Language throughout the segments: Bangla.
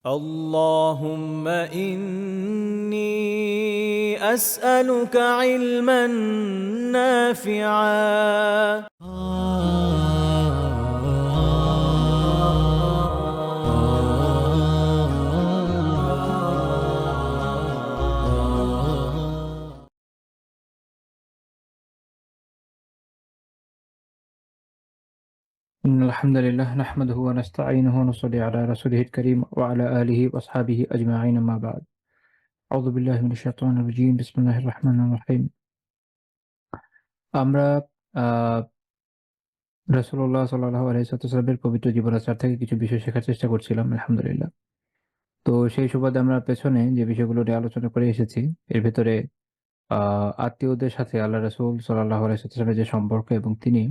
اللهم إني أسألك علما نافعا. إن الحمد لله نحمده ونستعينه ونصلي على رسوله الكريم وعلى آله وأصحابه أجمعين ما بعد أعوذ بالله من الشيطان الرجيم بسم الله الرحمن الرحيم আমরা রাসূলুল্লাহ সাল্লাল্লাহু আলাইহি ওয়াসাল্লামের পবিত্র জীবনাচার থেকে কিছু বিষয় শেখার চেষ্টা করছিলাম আলহামদুলিল্লাহ। তো সেই সুবাদে আমরা পেছনে যে বিষয়গুলো নিয়ে আলোচনা করে এসেছি এর ভেতরে আত্মীয়দের সাথে আল্লাহ রাসূল সাল্লাল্লাহু আলাইহি ওয়াসাল্লামের যে সম্পর্ক এবং তিনি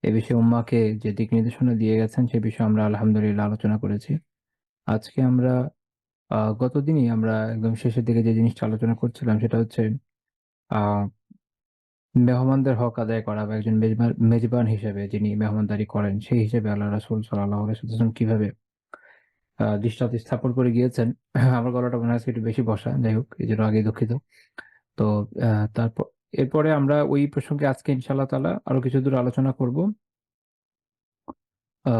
এ বিষয়ে উম্মাহকে যে দিক নির্দেশনা দিয়ে গেছেন সে বিষয়ে আমরা আলহামদুলিল্লাহ আলোচনা করেছি। আজকে আমরা গতদিনই আমরা একদম শেষের দিকে যে জিনিসটা আলোচনা করছিলাম সেটা হচ্ছে আ মেহমানদের হক আদায় করা বা একজন মেজবান হিসেবে যিনি মেহমানদারি করেন সেই হিসেবে আল্লাহ রাসূল সাল্লাল্লাহু আলাইহি ওয়াসাল্লাম কিভাবে দৃষ্টান্ত স্থাপন করে গিয়েছেন। আমার গলাটা মনে হয় আজকে একটু বেশি বসা। যাই হোক এজন্য আগেই দুঃখিত। তো আ তারপর এরপরে আমরা ওই প্রসঙ্গে আজকে ইনশাআল্লাহ তাআলা আরো কিছুদূর আলোচনা করব। আ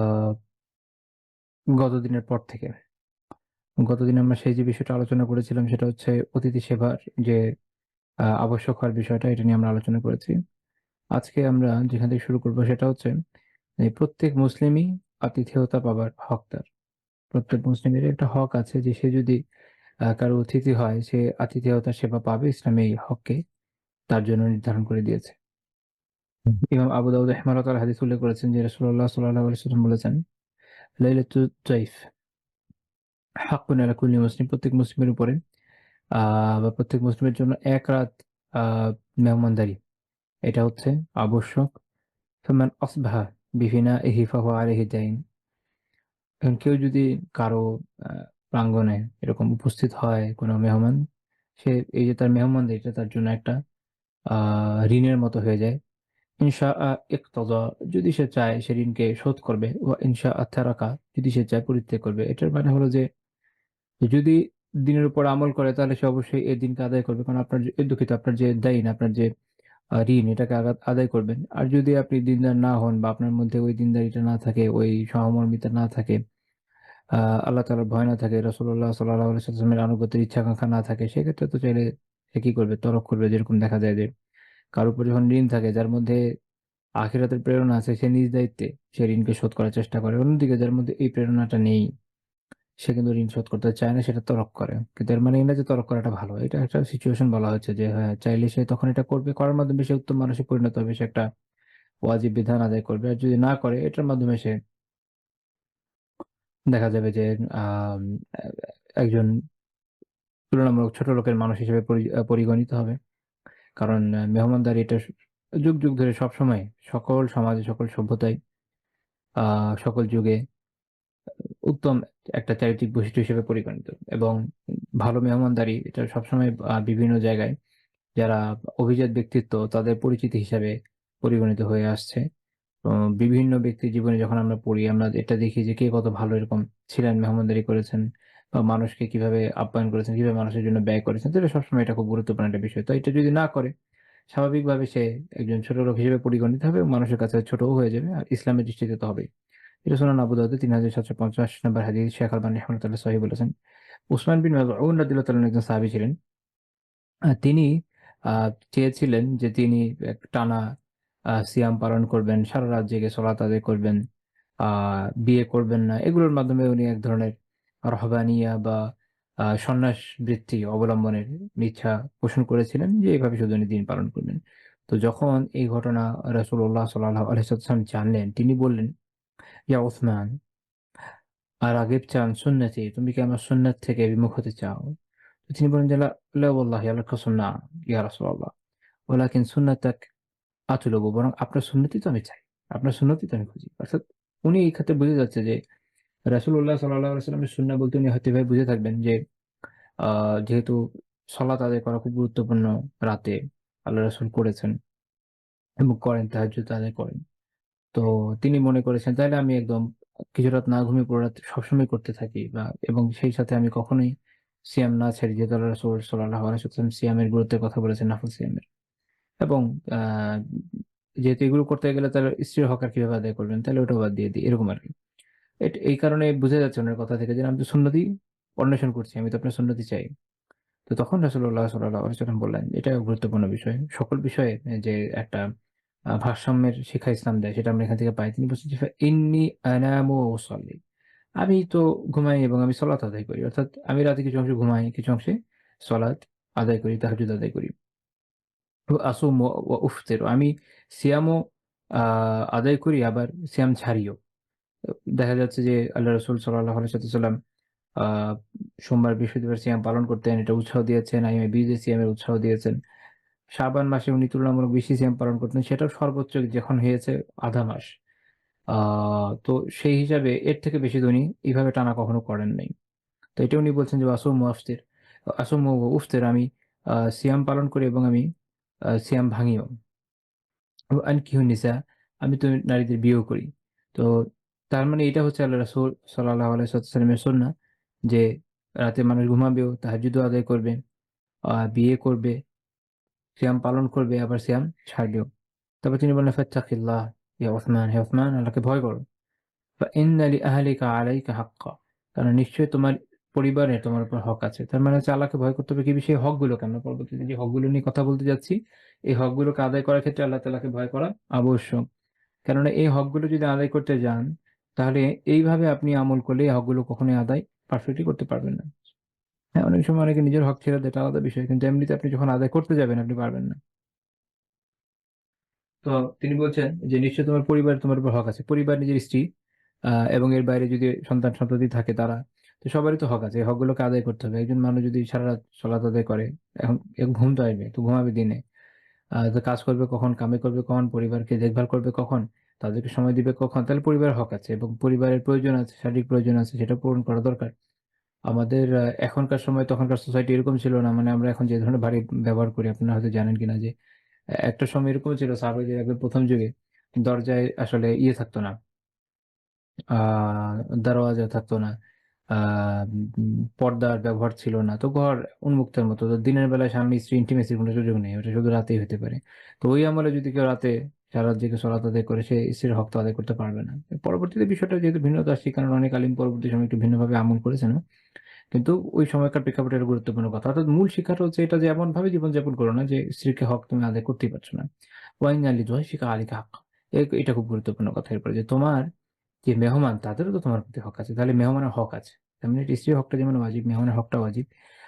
গতদিনের পর থেকে। গতদিন আমরা সেই যে বিষয়টা আলোচনা করেছিলাম সেটা হচ্ছে অতিথি সেবার যে আবশ্যক হওয়ার বিষয়টা এটা নিয়ে আমরা আলোচনা করেছি। আজকে আমরা যেখান থেকে শুরু করব সেটা হচ্ছে প্রত্যেক মুসলিমই আতিথেয়তা পাবার হকদার। প্রত্যেক মুসলিমেরই একটা হক আছে যে সে যদি কারো অতিথি হয় সে আতিথেয়তার সেবা পাবে। ইসলাম এই হককে তার জন্য নির্ধারণ করে দিয়েছে। ইমাম আবু দাউদ রাহিমাহুল্লাহ তাআলা হাদিস উল্লেখ করেছেন যে রাসূলুল্লাহ সাল্লাল্লাহু আলাইহি ওয়াসাল্লাম বলেছেন, লাইলাতুত তাইফ হাক্কুন আলা কুল্লি মুসলিম প্রত্যেক মুসলিমের উপরে আ বা প্রত্যেক মুসলিমের জন্য ১ রাত আ মেহমানদারি এটা হচ্ছে আবশ্যক। ফামান আসবাহা বিফিনাইহি ফাহুয়া আলাইহি দাইন। এখন কেউ যদি কারো আ প্রাঙ্গণে এরকম উপস্থিত হয় কোনো মেহমান, সে এই যে তার মেহমানদারি এটা তার জন্য একটা আ ঋণের মতো হয়ে যায়। ইনশাআ ইকতাদা যদি সে চায় সে ঋণকে শোধ করবে। ওয়া ইনশাআ তারাকা যদি সে চায় পরিত্যাগ করবে। এটার মানে হলো যে যদি দিনের উপর আমল করে তাহলে সে অবশ্যই এই দিনকে আদায় করবে। কারণ আপনার যে দুঃখিত আপনার যে দাইন আপনার যে ঋণ এটাকে আদায় করবেন। আর যদি আপনি দিনদার না হন বা আপনার মধ্যে ওই দিনদারিটা না থাকে, ওই সহমর্মিতা না থাকে, আ আল্লাহ তাআলার ভয় না থাকে, রাসূলুল্লাহ সাল্লাল্লাহু আলাইহি ওয়াসাল্লামের আনুগত্যের ইচ্ছা আকাঙ্ক্ষা না থাকে, সেক্ষেত্রে তো চাইলে সে কি করবে? তরক করবে। যেরকম দেখা যায় যে কারো উপর যখন ঋণ থাকে যার মধ্যে আখিরাতের প্রেরণা আছে সে নিজ দায়িত্বে সে ঋণকে শোধ করার চেষ্টা করে। অন্যদিকে যার মধ্যে এই প্রেরণাটা নেই, সে কিন্তু ঋণ শোধ করতে চায় না, সেটা তরক করে। কিন্তু এর মানে এই না যে তরক করাটা ভালো। এটা একটা সিচুয়েশন বলা হচ্ছে যে হ্যাঁ, চাইলে সে তখন এটা করবে। করার মাধ্যমে সে উত্তম মানুষে পরিণত হবে। সে একটা ওয়াজিব বিধান আদায় করবে। আর যদি না করে এটার মাধ্যমে সে দেখা যাবে যে আম এ একজন তুলনামূলক ছোট লোকের মানুষ হিসেবে পরিগণিত হবে। কারণ মেহমানদারি এটা যুগ, যুগ ধরে সবসময় সকল সমাজে, সকল সভ্যতায়, আ সকল যুগে উত্তম একটা চারিত্রিক বৈশিষ্ট্য হিসেবে পরিগণিত এবং ভালো মেহমানদারি এটা সবসময় বিভিন্ন জায়গায় যারা অভিজাত ব্যক্তিত্ব তাদের পরিচিতি হিসাবে পরিগণিত হয়ে আসছে। তো বিভিন্ন ব্যক্তির জীবনে যখন আমরা পড়ি আমরা এটা দেখি যে কে কত ভালো এরকম ছিলেন, মেহমানদারি করেছেন বা মানুষকে কিভাবে আপ্যায়ন করেছেন, কিভাবে মানুষের জন্য ব্যয় করেছেন। তো এটা সবসময় এটা খুব গুরুত্বপূর্ণ একটা বিষয়। তো এটা যদি না করে স্বাভাবিকভাবে সে একজন ছোট লোক হিসেবে পরিগণিত হবে এবং মানুষের কাছে ছোটও হয়ে যাবে। আর ইসলামের দৃষ্টিতে তো হবেই। এটা সুনান আবু দাউদের ৩৭৫০ নম্বর হাদিস শেখ আলবানী রাহমাতুল্লাহ সহিহ বলেছেন। উসমান বিন মাযউন রাদিয়াল্লাহু তাআলা একজন সাহাবী ছিলেন। তিনি আ চেয়েছিলেন যে তিনি টানা সিয়াম পালন করবেন, সারারাত জেগে সলাত আদায় করবেন, আ বিয়ে করবেন না। এগুলোর মাধ্যমে উনি এক ধরনের রহবানিয়া বা সন্ন্যাস বৃত্তি অবলম্বনের ইচ্ছা পোষণ করেছিলেন যে এভাবে শুধু উনি দিন পালন করবেন। তো যখন এই ঘটনা রাসূলুল্লাহ সাল্লাল্লাহু আলাইহি ওয়াসাল্লাম জানলেন, তিনি বললেন, "ইয়া উসমান, রাগিবতা আন সুন্নতি, তুমি কি আমার সুন্নাত থেকে বিমুখ হতে চাও?" তো তিনি বললেন যে, লা ওয়াল্লাহি আল্লাহর কসম না ইয়া রাসূলাল্লাহ। ওয়ালাকিন সুন্নাতাক আতলুবু, বরং আপনার সুন্নতই তো আমি চাই। আপনার সুন্নতই তো আমি খুঁজি। অর্থাৎ উনি এই ক্ষেত্রে বোঝা যাচ্ছে যে রাসূলুল্লাহ সাল্লাল্লাহু আলাইহি ওয়াসাল্লামের সুন্নাহ বলতে উনি হয়তো এভাবে বুঝে থাকবেন যে আ যেহেতু সালাত আদায় করা খুব গুরুত্বপূর্ণ রাতে আল্লাহ রাসূল করেছেন এবং করেন তাহাজ্জুদ আদায় করেন। তো তিনি মনে করেছেন তাইলে আমি একদম কিছু রাত না ঘুমিয়ে পুরো রাত সবসময় করতে থাকি এবং সেই সাথে আমি কখনোই সিয়াম না ছাড়ি। যেহেতু আল্লাহ রাসূল সাল্লাল্লাহু আলাইহি ওয়াসাল্লাম সিয়ামের গুরুত্বের কথা বলেছেন, নফল সিয়ামের। এবং আ যেহেতু এগুলো করতে গেলে তাহলে স্ত্রীর হক আর কিভাবে আদায় করবেন? তাহলে ওটাও বাদ দিয়ে দিই, এরকম আরকি। এই কারণে বোঝা যাচ্ছে উনার কথা থেকে যে আমি তো সুন্নতি অন্বেষণ করছি। আমি তো আপনার সুন্নতি চাই। তো তখন রাসূলুল্লাহ সাল্লাল্লাহু আলাইহি ওয়াসাল্লাম বললেন, এটাও গুরুত্বপূর্ণ বিষয়। সকল বিষয়ে যে একটা ভারসাম্যের শিক্ষা ইসলাম দেয় সেটা আমরা এখান থেকে পাই। তিনি বলছেন যে, "ফাইন্নী আনামু ওয়া উসাল্লি।" আমি তো ঘুমাই এবং আমি সলাত আদায় করি। অর্থাৎ আমি রাতে কিছু অংশে ঘুমাই, কিছু অংশে সলাত আদায় করি, তাহাজ্জুদ আদায় করি। আসুম ওয়া উফতির। আমি সিয়ামও আ আদায় করি, আবার সিয়াম ছাড়িও। দেখা যাচ্ছে যে আল্লাহ রাসূল সাল্লাল্লাহু আলাইহি ওয়াসাল্লাম আ সোমবার, বৃহস্পতিবার সিয়াম পালন করতেন। এটা উৎসাহ দিয়েছেন। আইয়ুমে বীজে সিয়ামের উৎসাহ দিয়েছেন। শাবান মাসে উনি তুলনামূলক বেশি সিয়াম পালন করতেন। সেটাও সর্বোচ্চ যখন হয়েছে আধা মাস। আ তো সেই হিসাবে এর থেকে বেশি তো উনি এভাবে টানা কখনো করেন নাই। তো এটা উনি বলছেন যে আসুমু ওয়া উফতির। আমি সিয়াম পালন করি এবং আমি সিয়াম ভাঙিও। আনকিহুন নিসা। আমি তো নারীদের বিয়েও করি। তো তার মানে এটা হচ্ছে আল্লাহ রাসূল সাল্লাল্লাহু আলাইহি ওয়াসাল্লামের সুন্নাহ যে রাতে মানুষ ঘুমাবেও, তাহাজ্জুদও আদায় করবে, বিয়ে করবে, সিয়াম পালন করবে, আবার সিয়াম ছাড়বেও। তারপর তিনি বললেন, "ফাত্তাকিল্লাহ ইয়া উসমান, হে উসমান আল্লাহকে ভয় করো। ফাইন্না লিআহলিকা আলাইকা হাক্কা।" কারণ নিশ্চয়ই তোমার পরিবারের তোমার উপর হক আছে। তার মানে হচ্ছে আল্লাহকে ভয় করতে হবে কি বিষয়ে? হকগুলোকে। আমরা পরবর্তীতে যে হকগুলো নিয়ে কথা বলতে যাচ্ছি, এই হকগুলোকে আদায় করার ক্ষেত্রে আল্লাহ তাআলাকে ভয় করা আবশ্যক। কেননা এই হকগুলো যদি আদায় করতে যান, তাহলে এইভাবে আপনি আমল করলে এই হকগুলো কখনোই আদায় পারফেক্টলি করতে পারবেন না। হ্যাঁ, অনেক সময় অনেকে নিজের হক ছেড়ে দেয়, এটা আলাদা বিষয়। কিন্তু এমনিতে আপনি যখন আদায় করতে যাবেন, আপনি পারবেন না। তো তিনি বলছেন যে, "নিশ্চয়ই তোমার পরিবারের তোমার উপর হক আছে।" পরিবার নিজের স্ত্রী এবং এর বাইরে যদি সন্তান-সন্ততি থাকে তারা। তো সবারই তো হক আছে। এই হকগুলোকে আদায় করতে হবে। একজন মানুষ যদি সারারাত সলাত আদায় করে, এখন ঘুম তো আসবে, তো ঘুমাবে দিনে। তো কাজ করবে কখন, কামাই করবে কখন, পরিবারকে দেখভাল করবে কখন, তাদেরকে সময় দিবে কখন? তাহলে পরিবারের হক আছে এবং পরিবারের প্রয়োজন আছে, শারীরিক প্রয়োজন আছে, সেটা পূরণ করা দরকার। আমাদের এখনকার সময় তখনকার সোসাইটি এরকম ছিল না। মানে আমরা এখন যে ধরনের বাড়ি ব্যবহার করি, আপনারা হয়তো জানেন কিনা যে একটা সময় এরকমও ছিল সাহাবাদের একদম ১ম যুগে দরজায় আসলে থাকতো না। আ দরওয়াজা থাকতো না। আ পর্দার ব্যবহার ছিল না। তো ঘর উন্মুক্তের মতো। তো দিনের বেলায় স্বামী-স্ত্রী intimacy র কোন সুযোগ নেই। ওটা শুধু রাতেই হতে পারে। তো ওই আমলে যদি কেউ রাতে সারা রাত জেগে সলাত আদায় করে, সে স্ত্রীর হক তো আদায় করতে পারবে না। পরবর্তীতে বিষয়টা যেহেতু ভিন্নতা আসছে, কারণ অনেক আলিম পরবর্তী সময়ে একটু ভিন্নভাবে আমল করেছেন। কিন্তু ওই সময়কার প্রেক্ষাপটে এটা গুরুত্বপূর্ণ কথা। অর্থাৎ মূল শিক্ষাটা হচ্ছে এটা যে এমনভাবে জীবনযাপন করো না যে স্ত্রীকে হক তুমি আদায় করতেই পারছো না। ওয়াইন আলী দোহাইশিকা আলীকা হাক্কা। এটা খুব গুরুত্বপূর্ণ কথা এরপরে যে তোমার যে মেহমান তাদেরও তো তোমার প্রতি হক আছে। তাহলে মেহমানের হক আছে। তেমনি স্ত্রীর হকটা যেমন ওয়াজিব, মেহমানের হকটাও ওয়াজিব।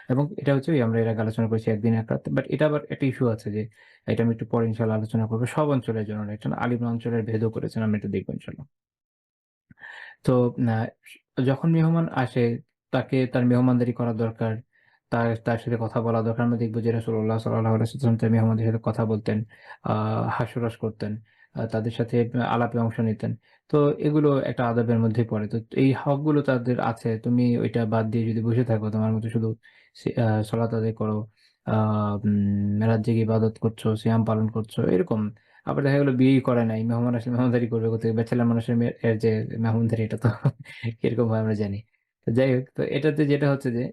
এবং এটা হচ্ছে ওই আমরা এর আগে আলোচনা করেছি একদিন এক রাত। বাট এটা আবার একটা ইস্যু আছে যে এটা আমি একটু পরে ইনশাআল্লাহ আলোচনা করব। সব অঞ্চলের জন্য না। এটা আলিম অঞ্চলের ভেদও করেছেন। আমরা এটা দেখব ইনশাআল্লাহ। তো না যখন মেহমান আসে তাকে তার মেহমানদারি করা দরকার। তার সাথে কথা বলা দরকার। আমরা দেখব যে রাসূলুল্লাহ সাল্লাল্লাহু আলাইহি ওয়াসাল্লাম তার মেহমানদের সাথে কথা বলতেন, আ হাস্যরস করতেন, তাদের সাথে আলাপে অংশ নিতেন। তো এগুলো একটা আদবের মধ্যেই পড়ে। তো এই হকগুলো তাদের আছে। তুমি ওইটা বাদ দিয়ে যদি বসে থাকো, তোমার মতো শুধু সলাত আদায় করো, আ রাত জেগে ইবাদত করছো, সিয়াম পালন করছো, এরকম। আবার দেখা গেল বিয়েই করে নাই। মেহমান আসলে মেহমানদারি করবে কোত্থেকে? ব্যাচেলর মানুষের এর যে মেহমানদারি, এটা তো কিরকম হয় আমরা জানি। তো যাই হোক, তো এটাতে যেটা হচ্ছে যে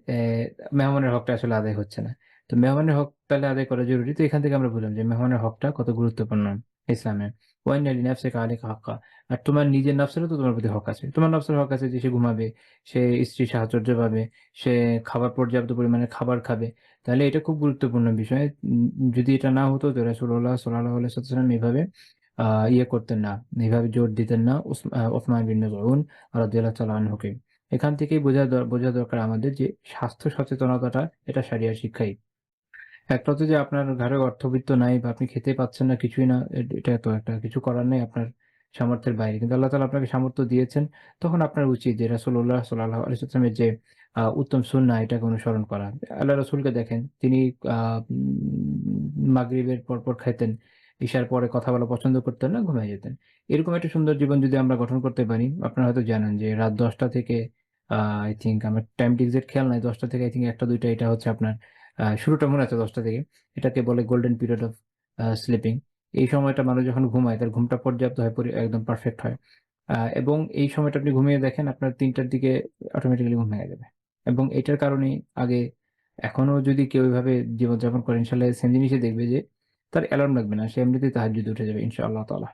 মেহমানের হকটা আসলে আদায় হচ্ছে না। তো মেহমানের হক তাহলে আদায় করা জরুরি। তো এখান থেকে আমরা বুঝলাম যে মেহমানের হকটা কত গুরুত্বপূর্ণ ইসলামে। ওয়াইন লিনাফসিকা আলাইকা হাক্কা। আর তোমার নিজের নফসেরও তো তোমার প্রতি হক আছে। তোমার নফসের হক আছে যে সে ঘুমাবে, সে স্ত্রীর সাহচর্য পাবে, সে পর্যাপ্ত পরিমাণে খাবার খাবে। তাহলে এটা খুব গুরুত্বপূর্ণ বিষয়। যদি এটা না হতো তো রাসূলুল্লাহ সাল্লাল্লাহু আলাইহি ওয়াসাল্লাম এভাবে আ করতেন না। এভাবে জোর দিতেন না ওসমান বিন মাযউন রাদিয়াল্লাহু তাআলা আনহুকে। এখান থেকেই বোঝা দরকার আমাদের যে স্বাস্থ্য সচেতনতাটা এটা শরিয়ার শিক্ষাই। একটা হচ্ছে যে আপনার ঘাড়ে অর্থবিত্ত নাই বা আপনি খেতে পাচ্ছেন না, কিছুই না। এটা তো একটা কিছু করার নেই, আপনার সামর্থ্যের বাইরে। কিন্তু আল্লাহ তাআলা আপনাকে সামর্থ্য দিয়েছেন। তখন আপনার উচিত যে রাসূলুল্লাহ সাল্লাল্লাহু আলাইহি ওয়াসাল্লামের যে উত্তম সুন্নাহ এটাকে অনুসরণ করা। আল্লাহ রাসূলকে দেখেন, তিনি আ মাগরিবের পরপর খাইতেন। ইশার পরে কথা বলা পছন্দ করতেন না, ঘুমায়ে যেতেন। এরকম একটা সুন্দর জীবন যদি আমরা গঠন করতে পারি, আপনারা হয়তো জানেন যে রাত ১০টা থেকে আ আই থিংক আমার টাইমটা এক্সাক্ট খেয়াল নাই। ১০টা থেকে আই থিংক ১টা-২টা এটা হচ্ছে আপনার শুরুটা মনে আছে ১০টা থেকে। এটাকে বলে গোল্ডেন পিরিয়ড অফ স্লিপিং। এই সময়টা মানুষ যখন ঘুমায় তার ঘুমটা পর্যাপ্ত হয়, একদম পারফেক্ট হয়। এবং এই সময়টা আপনি ঘুমিয়ে দেখেন আপনার ৩টার দিকে অটোমেটিক্যালি ঘুম ভেঙে যাবে। এবং এটার কারণেই আগে এখনো যদি কেউ এভাবে জীবনযাপন করে ইনশাআল্লাহ সেম জিনিসই দেখবে যে তার অ্যালার্ম লাগবে না। সে এমনিতেই তাহাজ্জুদে উঠে যাবে ইনশাআল্লাহ তাআলা।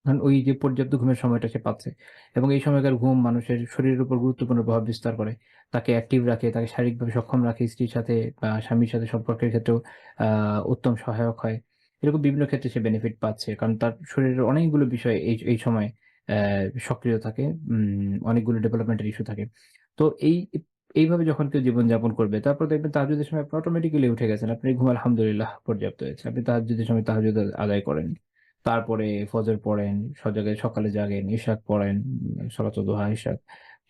কারণ ওই যে পর্যাপ্ত ঘুমের সময়টা সে পাচ্ছে এবং এই সময়কার ঘুম মানুষের শরীরের উপর গুরুত্বপূর্ণ প্রভাব বিস্তার করে। তাকে অ্যাক্টিভ রাখে, তাকে শারীরিকভাবে সক্ষম রাখে, স্ত্রীর সাথে বা স্বামীর সাথে সম্পর্কের ক্ষেত্রেও আ উত্তম সহায়ক হয়। এরকম বিভিন্ন ক্ষেত্রে সে বেনিফিট পাচ্ছে। কারণ তার শরীরের অনেকগুলো বিষয় এই সময় সক্রিয় থাকে। অনেকগুলো ডেভেলপমেন্টাল ইস্যু থাকে। তো এইভাবে যখন কেউ জীবনযাপন করবে তারপর দেখবেন তাহাজ্জুদের সময় আপনি অটোমেটিক্যালি উঠে গেছেন। আপনার ঘুম আলহামদুলিল্লাহ পর্যাপ্ত হয়েছে। আপনি তাহাজ্জুদের সময় তাহাজ্জুদ আদায় করেন। তারপরে ফজর পড়েন, সকালে জাগেন, ইশরাক পড়েন, সলাতুল দুহা, ইশরাক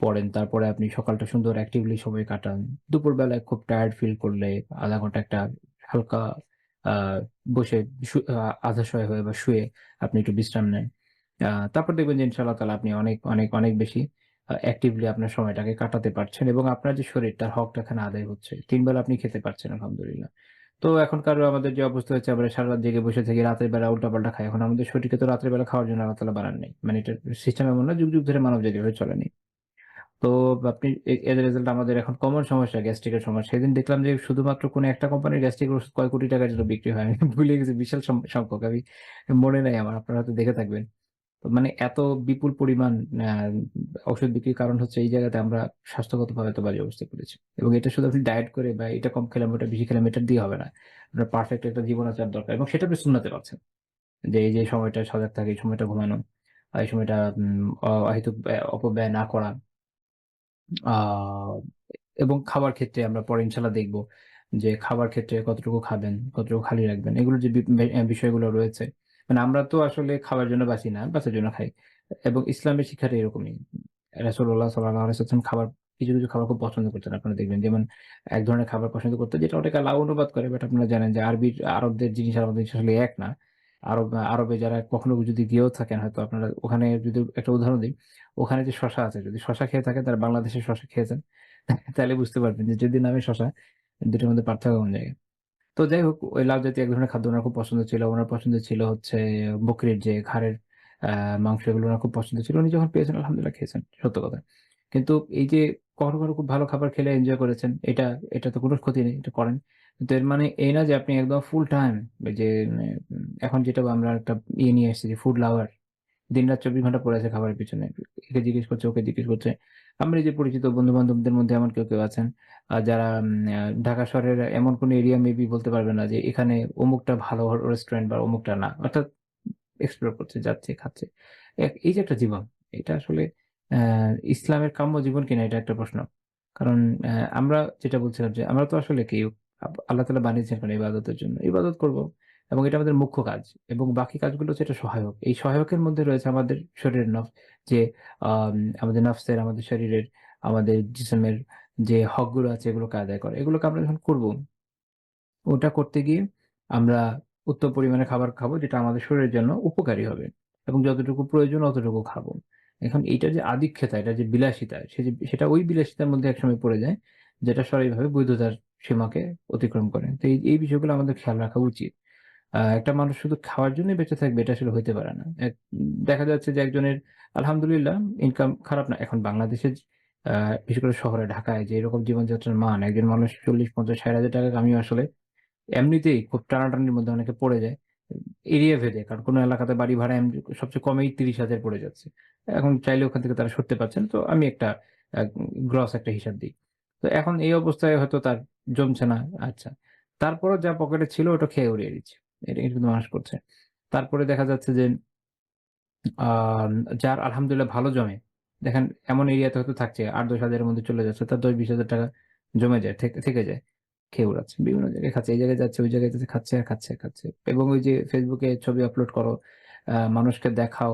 পড়েন। তারপরে আপনি সকালটা সুন্দর অ্যাক্টিভলি সময় কাটান। দুপুরবেলায় খুব টায়ার্ড ফিল করলে ০.৫ ঘন্টা একটা হালকা আ বসে আধা শোয়া হয়ে বা শুয়ে আপনি একটু বিশ্রাম নেন। তারপর দেখবেন যে ইনশাআল্লাহ তাআলা আপনি অনেক বেশি অ্যাক্টিভলি আপনার সময়টাকে কাটাতে পারছেন এবং আপনার যে শরীর তার হকটা এখানে আদায় হচ্ছে। ৩ বেলা আপনি খেতে পারছেন আলহামদুলিল্লাহ। তো এখনকার আমাদের যে অবস্থা হয়েছে আমরা সারারাত জেগে বসে থাকি, রাতের বেলা উল্টাপাল্টা খাই। এখন আমাদের শরীরকে তো রাতের বেলা খাওয়ার জন্য আল্লাহ তাআলা বানান নাই। মানে এটার সিস্টেম এমন না, যুগ ধরে মানবজাতি এভাবে চলেনি। তো আপনি এজ এ রেজাল্ট আমাদের এখন কমন সমস্যা গ্যাস্ট্রিকের সমস্যা। সেদিন দেখলাম যে শুধুমাত্র কোনো একটা কোম্পানির গ্যাস্ট্রিকের ওষুধ কয় কোটি টাকার জন্য বিক্রি হয়। আমি ভুলে গেছি বিশাল সংখ্যক। আমি মনে নাই আমার। আপনারা হয়তো দেখে থাকবেন। তো মানে এত বিপুল পরিমাণ আ ওষুধ বিক্রির কারণ হচ্ছে এই জায়গাতে আমরা স্বাস্থ্যগতভাবে এত বাজে অবস্থায় পড়েছি। এবং এটা শুধু আপনি ডায়েট করে বা এটা কম খেলাম, ওটা বেশি খেলাম এটা দিয়ে হবে না। আপনার পারফেক্ট একটা জীবনাচার দরকার এবং সেটা আপনি সুন্নাতে পাচ্ছেন। যে এই সময়টা সজাগ থাকা, এই সময়টা ঘুমানো, এই সময়টা অহেতুক অপব্যয় না করা। আ এবং খাবার ক্ষেত্রে আমরা পরে ইনশাআল্লাহ দেখব যে খাবার ক্ষেত্রে কতটুকু খাবেন, কতটুকু খালি রাখবেন। এগুলোর যে বি বে অ্যা বিষয়গুলো রয়েছে। মানে আমরা তো আসলে খাওয়ার জন্য বাঁচি না, বাঁচার জন্য খাই। এবং ইসলামের শিক্ষাটা এরকমই। রাসূলুল্লাহ সাল্লাল্লাহু আলাইহি ওয়াসাল্লাম কিছু খাবার খুব পছন্দ করতেন। আপনারা দেখবেন যেমন এক ধরনের খাবার পছন্দ করতেন যেটা অনেকে লাউ অনুবাদ করে বাট আপনারা জানেন যে আরবদের জিনিস আর আমাদের জিনিস আসলে এক না। আরবে যারা কখনো যদি গিয়েও থাকেন হয়তো আপনারা ওখানে যদি একটা উদাহরণ দিই, ওখানে যে শসা আছে যদি শসা খেয়ে থাকেন তাহলে বাংলাদেশের শসা খেয়েছেন। তাইলে বুঝতে পারবেন যে যদি নামে শসা, দুটোর মধ্যে পার্থক্য কোন জায়গায়। তো যাই হোক ওই লাউ জাতীয় এক ধরনের খাদ্য উনার খুব পছন্দ ছিল। উনার পছন্দ ছিল হচ্ছে বকরির যে ঘাড়ের আ মাংস এগুলো উনার খুব পছন্দ ছিল। উনি যখন পেয়েছেন আলহামদুলিল্লাহ খেয়েছেন। সত্য কথা। কিন্তু এই যে কখনো খুব ভালো খাবার খেলে এনজয় করেছেন, এটা তো কোনো ক্ষতি নেই। এটা করেন। কিন্তু এর মানে এই না যে আপনি একদম ফুল টাইম এই যে মানে এখন যেটা আমরা একটা নিয়ে এসেছি যে ফুড লাভার। দিনরাত ২৪ ঘন্টা পড়ে আছে খাবারের পিছনে। একে জিজ্ঞেস করছে, ওকে জিজ্ঞেস করছে। আমার এই যে পরিচিত বন্ধু-বান্ধবদের মধ্যে এমন কেউ আছেন যারা ঢাকা শহরের এমন কোন এরিয়া মেবি বলতে পারবে না যে এখানে অমুকটা ভালো রেস্টুরেন্ট বা অমুকটা না। অর্থাৎ এক্সপ্লোর করছে, যাচ্ছে, খাচ্ছে। এই যে একটা জীবন, এটা আসলে অ্যা ইসলামের কাম্য জীবন কিনা এটা একটা প্রশ্ন। কারণ আমরা যেটা বলছিলাম যে আমরা তো আসলে কি আল্লাহ তাআলা বানিয়েছেন কেন ইবাদতের জন্য। ইবাদত করব এবং এটা আমাদের মুখ্য কাজ এবং বাকি কাজগুলো হচ্ছে এটা সহায়ক। এই সহায়কের মধ্যে রয়েছে আমাদের শরীরের যে আমাদের নফসের, আমাদের শরীরের, আমাদের জিসমের যে হকগুলো আছে এগুলোকে আদায় করা। এগুলোকে আমরা যখন করব ওটা করতে গিয়ে আমরা উত্তম পরিমাণে খাবার খাবো যেটা আমাদের শরীরের জন্য উপকারী হবে এবং যতটুকু প্রয়োজন অতটুকু খাবো। এখন এইটার যে আধিক্যতা, এটার যে বিলাসিতা, সেটা ওই বিলাসিতার মধ্যে একসময় পড়ে যায়, যেটা সরাসরিভাবে বৈধতার সীমাকে অতিক্রম করে। তো এই বিষয়গুলো আমাদের খেয়াল রাখা উচিত। একটা মানুষ শুধু খাওয়ার জন্যই বেঁচে থাকবে এটা আসলে হইতে পারে না। দেখা যাচ্ছে যে একজনের আলহামদুলিল্লাহ ইনকাম খারাপ না। এখন বাংলাদেশের আ বিশেষ করে শহরে ঢাকায় যে এরকম জীবনযাত্রার মান একজন মানুষ ৪০, ৫০, ৬০,০০০ টাকা কামিয়ে আসলে এমনিতেই খুব টানাটানির মধ্যে অনেকে পড়ে যায়। এরিয়া ভেদে। কারণ কোন এলাকাতে বাড়ি ভাড়া সবচেয়ে কমেই ৩০,০০০ পড়ে যাচ্ছে। এখন চাইলে ওখান থেকে তারা সরতে পারছে না। তো আমি একটা আ গ্রস একটা হিসাব দিই। তো এখন এই অবস্থায় হয়তো তার জমছে না। আচ্ছা। তারপরেও যা পকেটে ছিল ওটা খেয়ে উড়িয়ে দিচ্ছে। এটা কিন্তু মানুষ করছে। তারপরে দেখা যাচ্ছে যে আম যার আলহামদুলিল্লাহ ভালো জমে। দেখেন এমন এরিয়াতে হয়তো থাকছে ৮-১০ হাজারের মধ্যে চলে যাচ্ছে। তার ১০-২০,০০০ টাকা জমে যায়, থেকে যায়। খেয়ে উড়াচ্ছে। বিভিন্ন জায়গায় খাচ্ছে। এই জায়গায় যাচ্ছে, ওই জায়গায় যাচ্ছে, খাচ্ছে আর খাচ্ছে। এবং ওই যে Facebook এ ছবি আপলোড করো, মানুষকে দেখাও।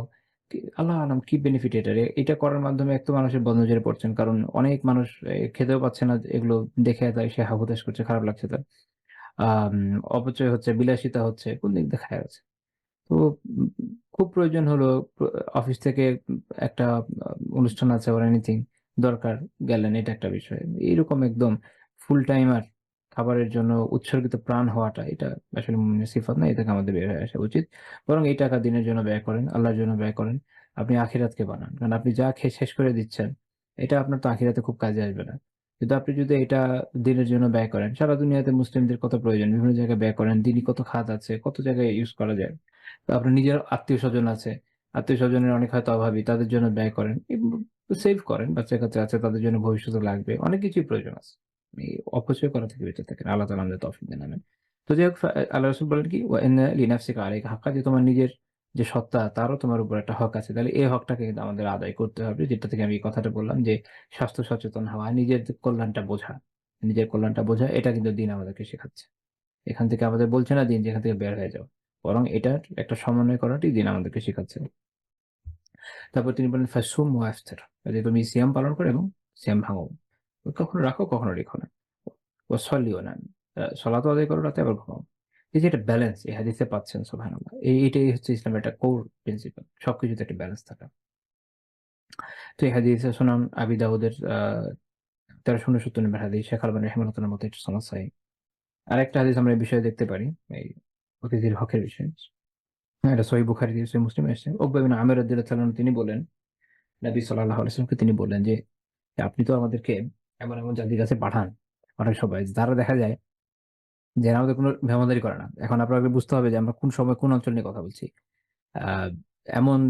আল্লাহ আলাম কি বেনিফিট এটার? এটা করার মাধ্যমে এক তো মানুষের বদনজরে পড়ছেন। কারণ অনেক মানুষ খেতেও পাচ্ছে না এগুলো দেখে তাই সে হাহুতাশ করছে, খারাপ লাগছে তার। আম অপচয় হচ্ছে, বিলাসিতা হচ্ছে। কোন দিক দিয়ে খায়া আছে? তো উম খুব প্রয়োজন হলো প অফিস থেকে একটা আ অনুষ্ঠান আছে or এনিথিং দরকার গেলেন এটা একটা বিষয়। এইরকম একদম ফুল টাইমার খাবারের জন্য উৎসর্গিত প্রাণ হওয়াটা এটা আসলে মুমিনের সিফাত না। এ থেকে আমাদের বের হয়ে আসা উচিত। বরং এই টাকা দিনের জন্য ব্যয় করেন, আল্লাহর জন্য ব্যয় করেন। আপনি আখিরাতকে বানান। কারণ আপনি যা খেয়ে শেষ করে দিচ্ছেন, এটা আপনার তো আখিরাতে খুব কাজে আসবে না। কিন্তু আপনি যদি এটা দিনের জন্য ব্যয় করেন, সারা দুনিয়াতে মুসলিমদের কত প্রয়োজন, বিভিন্ন জায়গায় ব্যয় করেন, দিনই কত খাত আছে, কত জায়গায় ইউজ করা যায়। তো আপনার নিজের আত্মীয়স্বজন আছে, আত্মীয়স্বজনের অনেক হয়তো অভাবী, তাদের জন্য ব্যয় করেন, সেভ করেন, বাচ্চা-কাচ্চা আছে তাদের জন্য ভবিষ্যতে লাগবে। অনেক কিছুই প্রয়োজন আছে। এই অপচয় করা থেকে বেঁচে থাকেন। আল্লাহ তাআলা আমাদের তৌফিক দেন। আমিন। তো যাই হোক আল্লাহ রাসূল বলেন কি? ওয়া ইন্না লিনাফসিকা আলাইকা হাক্কান, যে তোমার নিজের যে সত্তা তারও তোমার উপর একটা হক আছে। তাহলে এই হকটাকে কিন্তু আমাদের আদায় করতে হবে। যেটা থেকে আমি এই কথাটা বললাম যে স্বাস্থ্য সচেতন হওয়া, নিজের যে কল্যাণটা বোঝা, নিজের কল্যাণটা বোঝা, এটা কিন্তু দ্বীন আমাদেরকে শেখাচ্ছে। এখান থেকে আমাদের বলছে না দ্বীন যে এখান থেকে বের হয়ে যাও। বরং এটার একটা সমন্বয় করাটাই দ্বীন আমাদেরকে শিখাচ্ছে। তারপর তিনি বলেন ফাসুম ওয়া আফতির, যে তুমি সিয়াম পালন করো এবং সিয়াম ভাঙো। কখনো রাখো, কখনো রেখো না। ওয়াসল্লি ওয়া নাম, সালাতও আদায় করো রাতে, আবার ঘুমাও। এই যে একটা ব্যালেন্স এই হাদিসে পাচ্ছেন, সুবহানাল্লাহ। এইটাই হচ্ছে ইসলামের একটা কোর প্রিন্সিপাল। সবকিছুতে একটা ব্যালেন্স থাকা। তো এই হাদিসে সুনান আবি দাউদের 1369 নম্বর হাদিস, শেখ আলবানী রাহিমাহুল্লাহর মতে এটা সনদ সহিহ। আরেকটা হাদিস আমরা এই বিষয়ে দেখতে পারি, এই অতিথির হকের বিষয়ে। হ্যাঁ, এটা সহিহ বুখারী, সহিহ মুসলিমে এসেছে। উকবা বিন আমির রাদিয়াল্লাহু তাআলা তিনি বলেন, নবী সাল্লাল্লাহু আলাইহি ওয়াসাল্লামকে তিনি বললেন যে, আপনি তো আমাদেরকে এমন এমন জাতির কাছে পাঠান, অনেক সময় যারা দেখা যায় যে এরা আমাদের কোনো মেহমানদারি করে না। এখন আপনাকে বুঝতে হবে যে আমরা কোন সময় কোন অঞ্চল নিয়ে কথা বলছি। আ এমন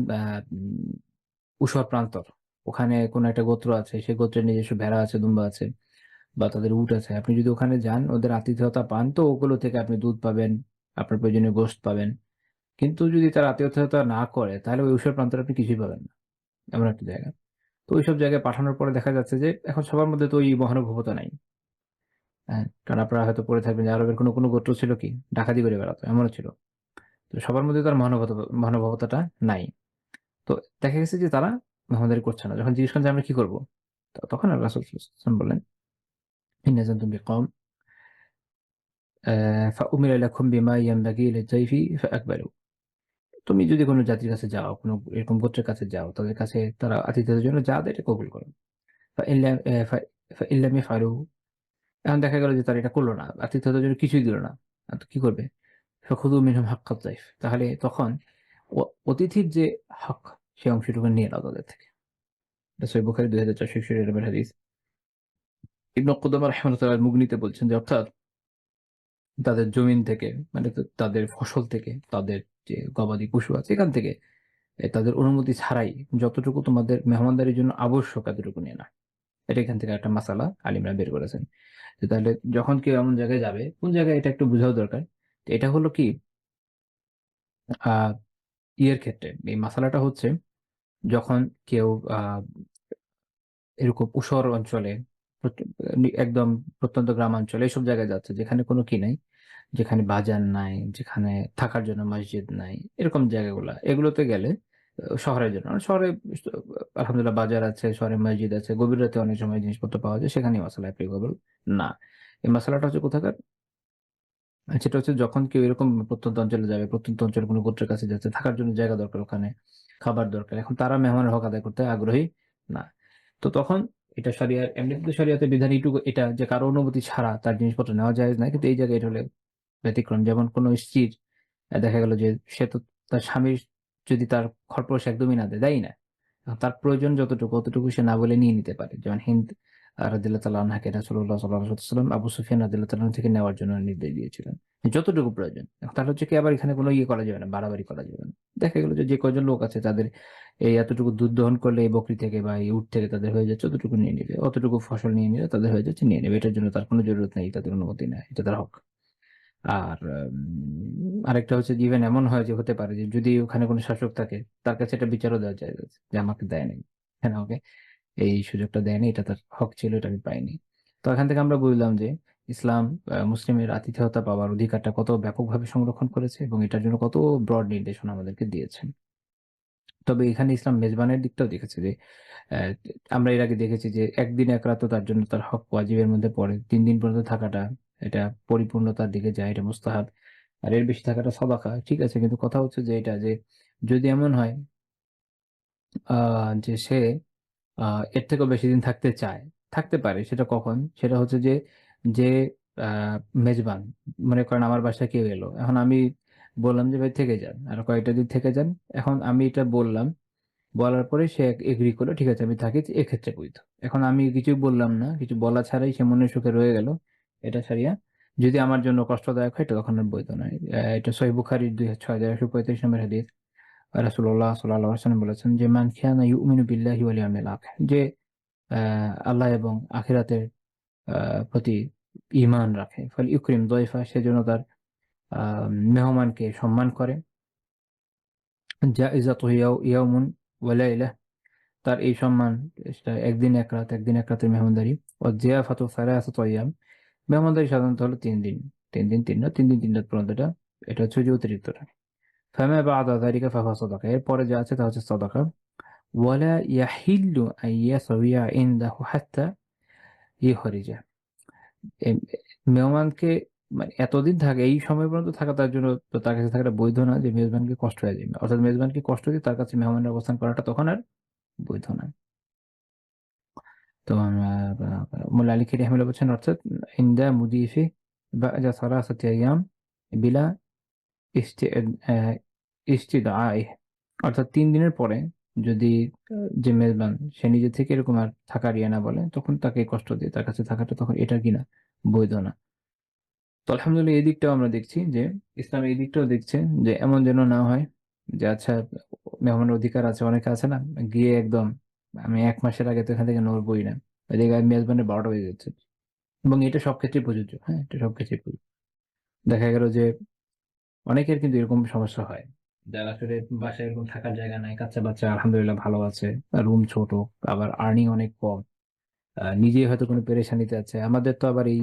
ঊষর প্রান্তর, ওখানে কোন একটা গোত্র আছে, সেই গোত্রের নিজস্ব ভেড়া আছে, দুম্বা আছে বা তাদের উট আছে। আপনি যদি ওখানে যান, ওদের আতিথেয়তা পান, তো ওগুলো থেকে আপনি দুধ পাবেন, আপনার প্রয়োজনীয় গোশত পাবেন। কিন্তু যদি তারা আতিথেয়তা না করে, তাহলে ওই ঊষর প্রান্তরে আপনি কিছুই পাবেন না। এমন একটা জায়গা। তো ওইসব জায়গায় পাঠানোর পরে দেখা যাচ্ছে যে এখন সবার মধ্যে তো ওই মহানুভবতা নাই। হ্যাঁ? কারণ আপনারা হয়তো পড়ে থাকবেন যে আরবের কোনো গোত্র ছিল কি? ডাকাতি করে বেড়াতো, এমনও ছিল। তো সবার মধ্যে তার মহানুভবতাটা নাই। তো দেখা গেছে যে তারা মেহমানদারি করছে না। যখন জিজ্ঞেস করেন যে আমরা কি করব? তখন আল্লাহ রাসূল সাল্লাল্লাহু আলাইহি ওয়াসাল্লাম বললেন, ইন নাযালতুম বিকওম ফাউমিরা লাকুম বিমা ইয়ানবাগি লিয-যায়ফি ফাআকবালু। তুমি যদি কোন জাতির কাছে যাও, কোন এরকম গোত্রের কাছে যাও, তাদের কাছে তারা আতিথেয়তার জন্য যা দেয় এটা কবুল করো। ফাইন লাম অ্যা ফা ফাইন লাম ইয়াফআলু, এখন দেখা গেল যে তারা এটা করল না। আতিথেয়তার জন্য কিছুই দিল না। তো কি করবে? ফাখুযু মিনহুম হাক্কাত যায়ফ, তাহলে তখন অ অতিথির যে হক, সেই অংশটুকু নিয়ে নাও তাদের থেকে। এটা সহিহ বুখারী ২৪৬১ নম্বর হাদিস। ইবনে কুদামা রাহিমাহুল্লাহ মুগনিতে বলছেন যে অর্থাৎ তাদের জমিন থেকে, মানে তাদের ফসল থেকে, তাদের যে গবাদি পশু আছে এখান থেকে তাদের অনুমতি ছাড়াই যতটুকু তোমাদের মেহমানদারির জন্য আবশ্যক এতটুকু নিয়ে নাও। এটা এখান থেকে একটা মাসালা আলিমরা বের করেছেন। যে তাহলে যখন কেউ এমন জায়গায় যাবে, কোন জায়গায় এটা একটু বোঝাও দরকার। তো এটা হলো কি আ ইয়ের ক্ষেত্রে এই মাসালাটা হচ্ছে যখন কেউ এরকম ঊষর অঞ্চলে, প্রত একদম প্রত্যন্ত গ্রামাঞ্চলে এসব জায়গায় যাচ্ছে যেখানে কোনো কি নাই, যেখানে বাজার নাই, যেখানে থাকার জন্য মসজিদ নাই, এরকম জায়গাগুলা। এগুলোতে গেলে শহরের জন্য। শহরে আলহামদুলিল্লাহ বাজার আছে, শহরে মসজিদ আছে। গভীর রাতে অনেক সময় জিনিসপত্র পাওয়া যায়। সেখানে এই মাসালা এপ্লিকেবল না। এই মাসালাটা হচ্ছে কোথাকার? সেটা হচ্ছে যখন কেউ এরকম প্রত্যন্ত অঞ্চলে যাবে, প্রত্যন্ত অঞ্চলে কোনো গোত্রের কাছে যাচ্ছে, থাকার জন্য জায়গা দরকার ওখানে, খাবার দরকার। এখন তারা মেহমানের হক আদায় করতে আগ্রহী না। তো তখন এটা শরিয়ার, এমনিতে তো শরিয়াতের বিধান এইটুকু, এটা যে কারো অনুমতি ছাড়া তার জিনিসপত্র নেওয়া জায়েজ নাই। কিন্তু এই জায়গায় এটা হলে ব্যতিক্রম। যেমন কোনো স্ত্রীর দেখা গেল যে সে তো তার স্বামীর যদি তার খরপোশ একদমই না দেয়, দেয়ই না। তার প্রয়োজন যতটুকু অতটুকু সে না বলে নিয়ে নিতে পারে। যেমন হিন্দ রাদিয়াল্লাহু তাআলা আনহাকে রাসূলুল্লাহ সাল্লাল্লাহু আলাইহি ওয়াসাল্লাম আবু সুফিয়ান রাদিয়াল্লাহু তাআলা থেকে নেওয়ার জন্য নির্দেশ দিয়েছিলেন। যতটুকু প্রয়োজন। তাহলে হচ্ছে কি আবার এখানে কোনো ইয়ে করা যাবে না, বাড়াবাড়ি করা যাবে না। দেখা গেল যে, যে কয়জন লোক আছে তাদের এই এতটুকু দুধ দহন করলে এই বকরি থেকে বা এই উট থেকে তাদের হয়ে যাচ্ছে, অতটুকু নিয়ে নিবে। অতটুকু ফসল নিয়ে নিলে তাদের হয়ে যাচ্ছে, নিয়ে নেবে। এটার জন্য তার কোনো জরুরত নেই, তাদের অনুমতি নেয়। এটা তার হক। আর আরেকটা হচ্ছে যে ইভেন এমন হয় যে হতে পারে যে যদি ওখানে কোনো শাসক থাকে, তার কাছে এটা বিচারও দেওয়া যায় যে আমাকে দেয় নাই। কেন আমাকে এই সুযোগটা দেয়নি, এটা তার হক ছিল, এটা আমি পাইনি। তো এখান থেকে আমরা বুঝলাম যে ইসলাম মুসলিমের আতিথেয়তা পাওয়ার অধিকারটা কত ব্যাপকভাবে সংরক্ষণ করেছে এবং এটার জন্য কত ব্রড নির্দেশনা আমাদেরকে দিয়েছেন। তবে এখানে ইসলাম মেজবানের দিকটাও দেখেছে যে আহ, আমরা এর আগে দেখেছি যে একদিন এক রাতও তার জন্য তার হক ওয়াজিবের মধ্যে পড়ে। ৩ দিন পর্যন্ত থাকাটা এটা পরিপূর্ণতার দিকে যায়, এটা মুস্তাহাব। আর এর বেশি থাকাটা সাদাকা, ঠিক আছে। কিন্তু কথা হচ্ছে যে এটা যে যদি এমন হয় যে সে এর থেকেও বেশিদিন থাকতে চায়, থাকতে পারে। সেটা কখন? সেটা হচ্ছে যে, যে আ মেজবান, মনে করেন আমার বাসায় কেউ এলো। এখন আমি বললাম যে, "ভাই থেকে যান। আরো কয়েকটা দিন থেকে যান।" এখন আমি এটা বললাম বলার পরে সে এগ্রি করলো, ঠিক আছে আমি থাকি, এক্ষেত্রে বৈধ। এখন আমি কিছুই বললাম না, কিছু বলা ছাড়াই সে মনের সুখে রয়ে গেল এটা ছাড়িয়া। যদি আমার জন্য কষ্টদায়ক হয় এটা তখন আর বৈধ নয়। এটা সহিহ বুখারীর 6135 নম্বর হাদিস। রাসূলুল্লাহ সাল্লাল্লাহু আলাইহি ওয়াসাল্লাম বলেছেন যে মান কানা ইউমিনু বিল্লাহি ওয়াল ইয়াউমিল আখির, যে আল্লাহ এবং আখিরাতের প্রতি ঈমান রাখে, ফালইউকরিম যায়ফা, সেজন্য তার মেহমানকে সম্মান করে। জাইজাতুহু ইয়াউমুন ওয়া লাইলা, তার এই সম্মান সেটা একদিন এক রাত, একদিন এক রাতের মেহমানদারি। ওয়াজিয়াফাতু সালাসাতু আইয়াম, মেহমানদারি সাধারণত হলো 3 দিন, 3 দিন 3 রাত, 3 দিন 3 রাত পর্যন্ত। এটা হচ্ছে যে অতিরিক্তটা। ফামা বা'দা যালিকা ফাহুয়া সাদাকা, এরপরে যা আছে তা হচ্ছে সাদাকা। ওয়ালা ইয়াহিল্লু আন ইয়াসবিয়া ইনদাহু হাত্তা ইখরিজা, এম মেহমানকে মানে এতদিন থাকে, এই সময় পর্যন্ত থাকা তার জন্য, তো তার কাছে থাকাটা বৈধ না, যে মেজবানকে কষ্ট হয়ে যাবে। অর্থাৎ মেজবানকে কষ্ট দিয়ে তার কাছে মেহমানের অবস্থান করাটা তখন আর বৈধ না। তো মোল্লা আলী খেরি আহমেদ বলছেন, অর্থাৎ ইনদা মুদিফি বা'দা সালাসাতি আইয়াম বিলা ইস্তিদআইহ, অর্থাৎ 3 দিনের পরে যদি যে মেজবান সে নিজে থেকে এরকম আর থাকার ইয়ে না বলে, তখন তাকে কষ্ট দিয়ে তার কাছে থাকাটা তখন এটা কিনা বৈধ না। তো আলহামদুলিল্লাহ এই দিকটাও আমরা দেখছি যে ইসলাম এই দিকটাও দেখছে যে এমন যেন না হয় যে আচ্ছা মেহমানের অধিকার আছে, অনেকে আছে না, গিয়ে একদম আমি 1 মাসের আগে তো এখান থেকে নড়বই না, ওইদিকে মেজবানের 12টা বেজে যাচ্ছে। এবং এটা সব ক্ষেত্রেই প্রযোজ্য, হ্যাঁ এটা সব ক্ষেত্রেই প্রযোজ্য। দেখা গেল যে অনেকের কিন্তু এরকম সমস্যা হয়, যারা আসলে বাসায় এরকম থাকার জায়গা নাই, কাচ্চা বাচ্চা আলহামদুলিল্লাহ ভালো আছে, রুম ছোট, আবার আর্নিং অনেক কম, নিজেই হয়তো কোনো পেরেশানিতে আছে। আমাদের তো আবার এই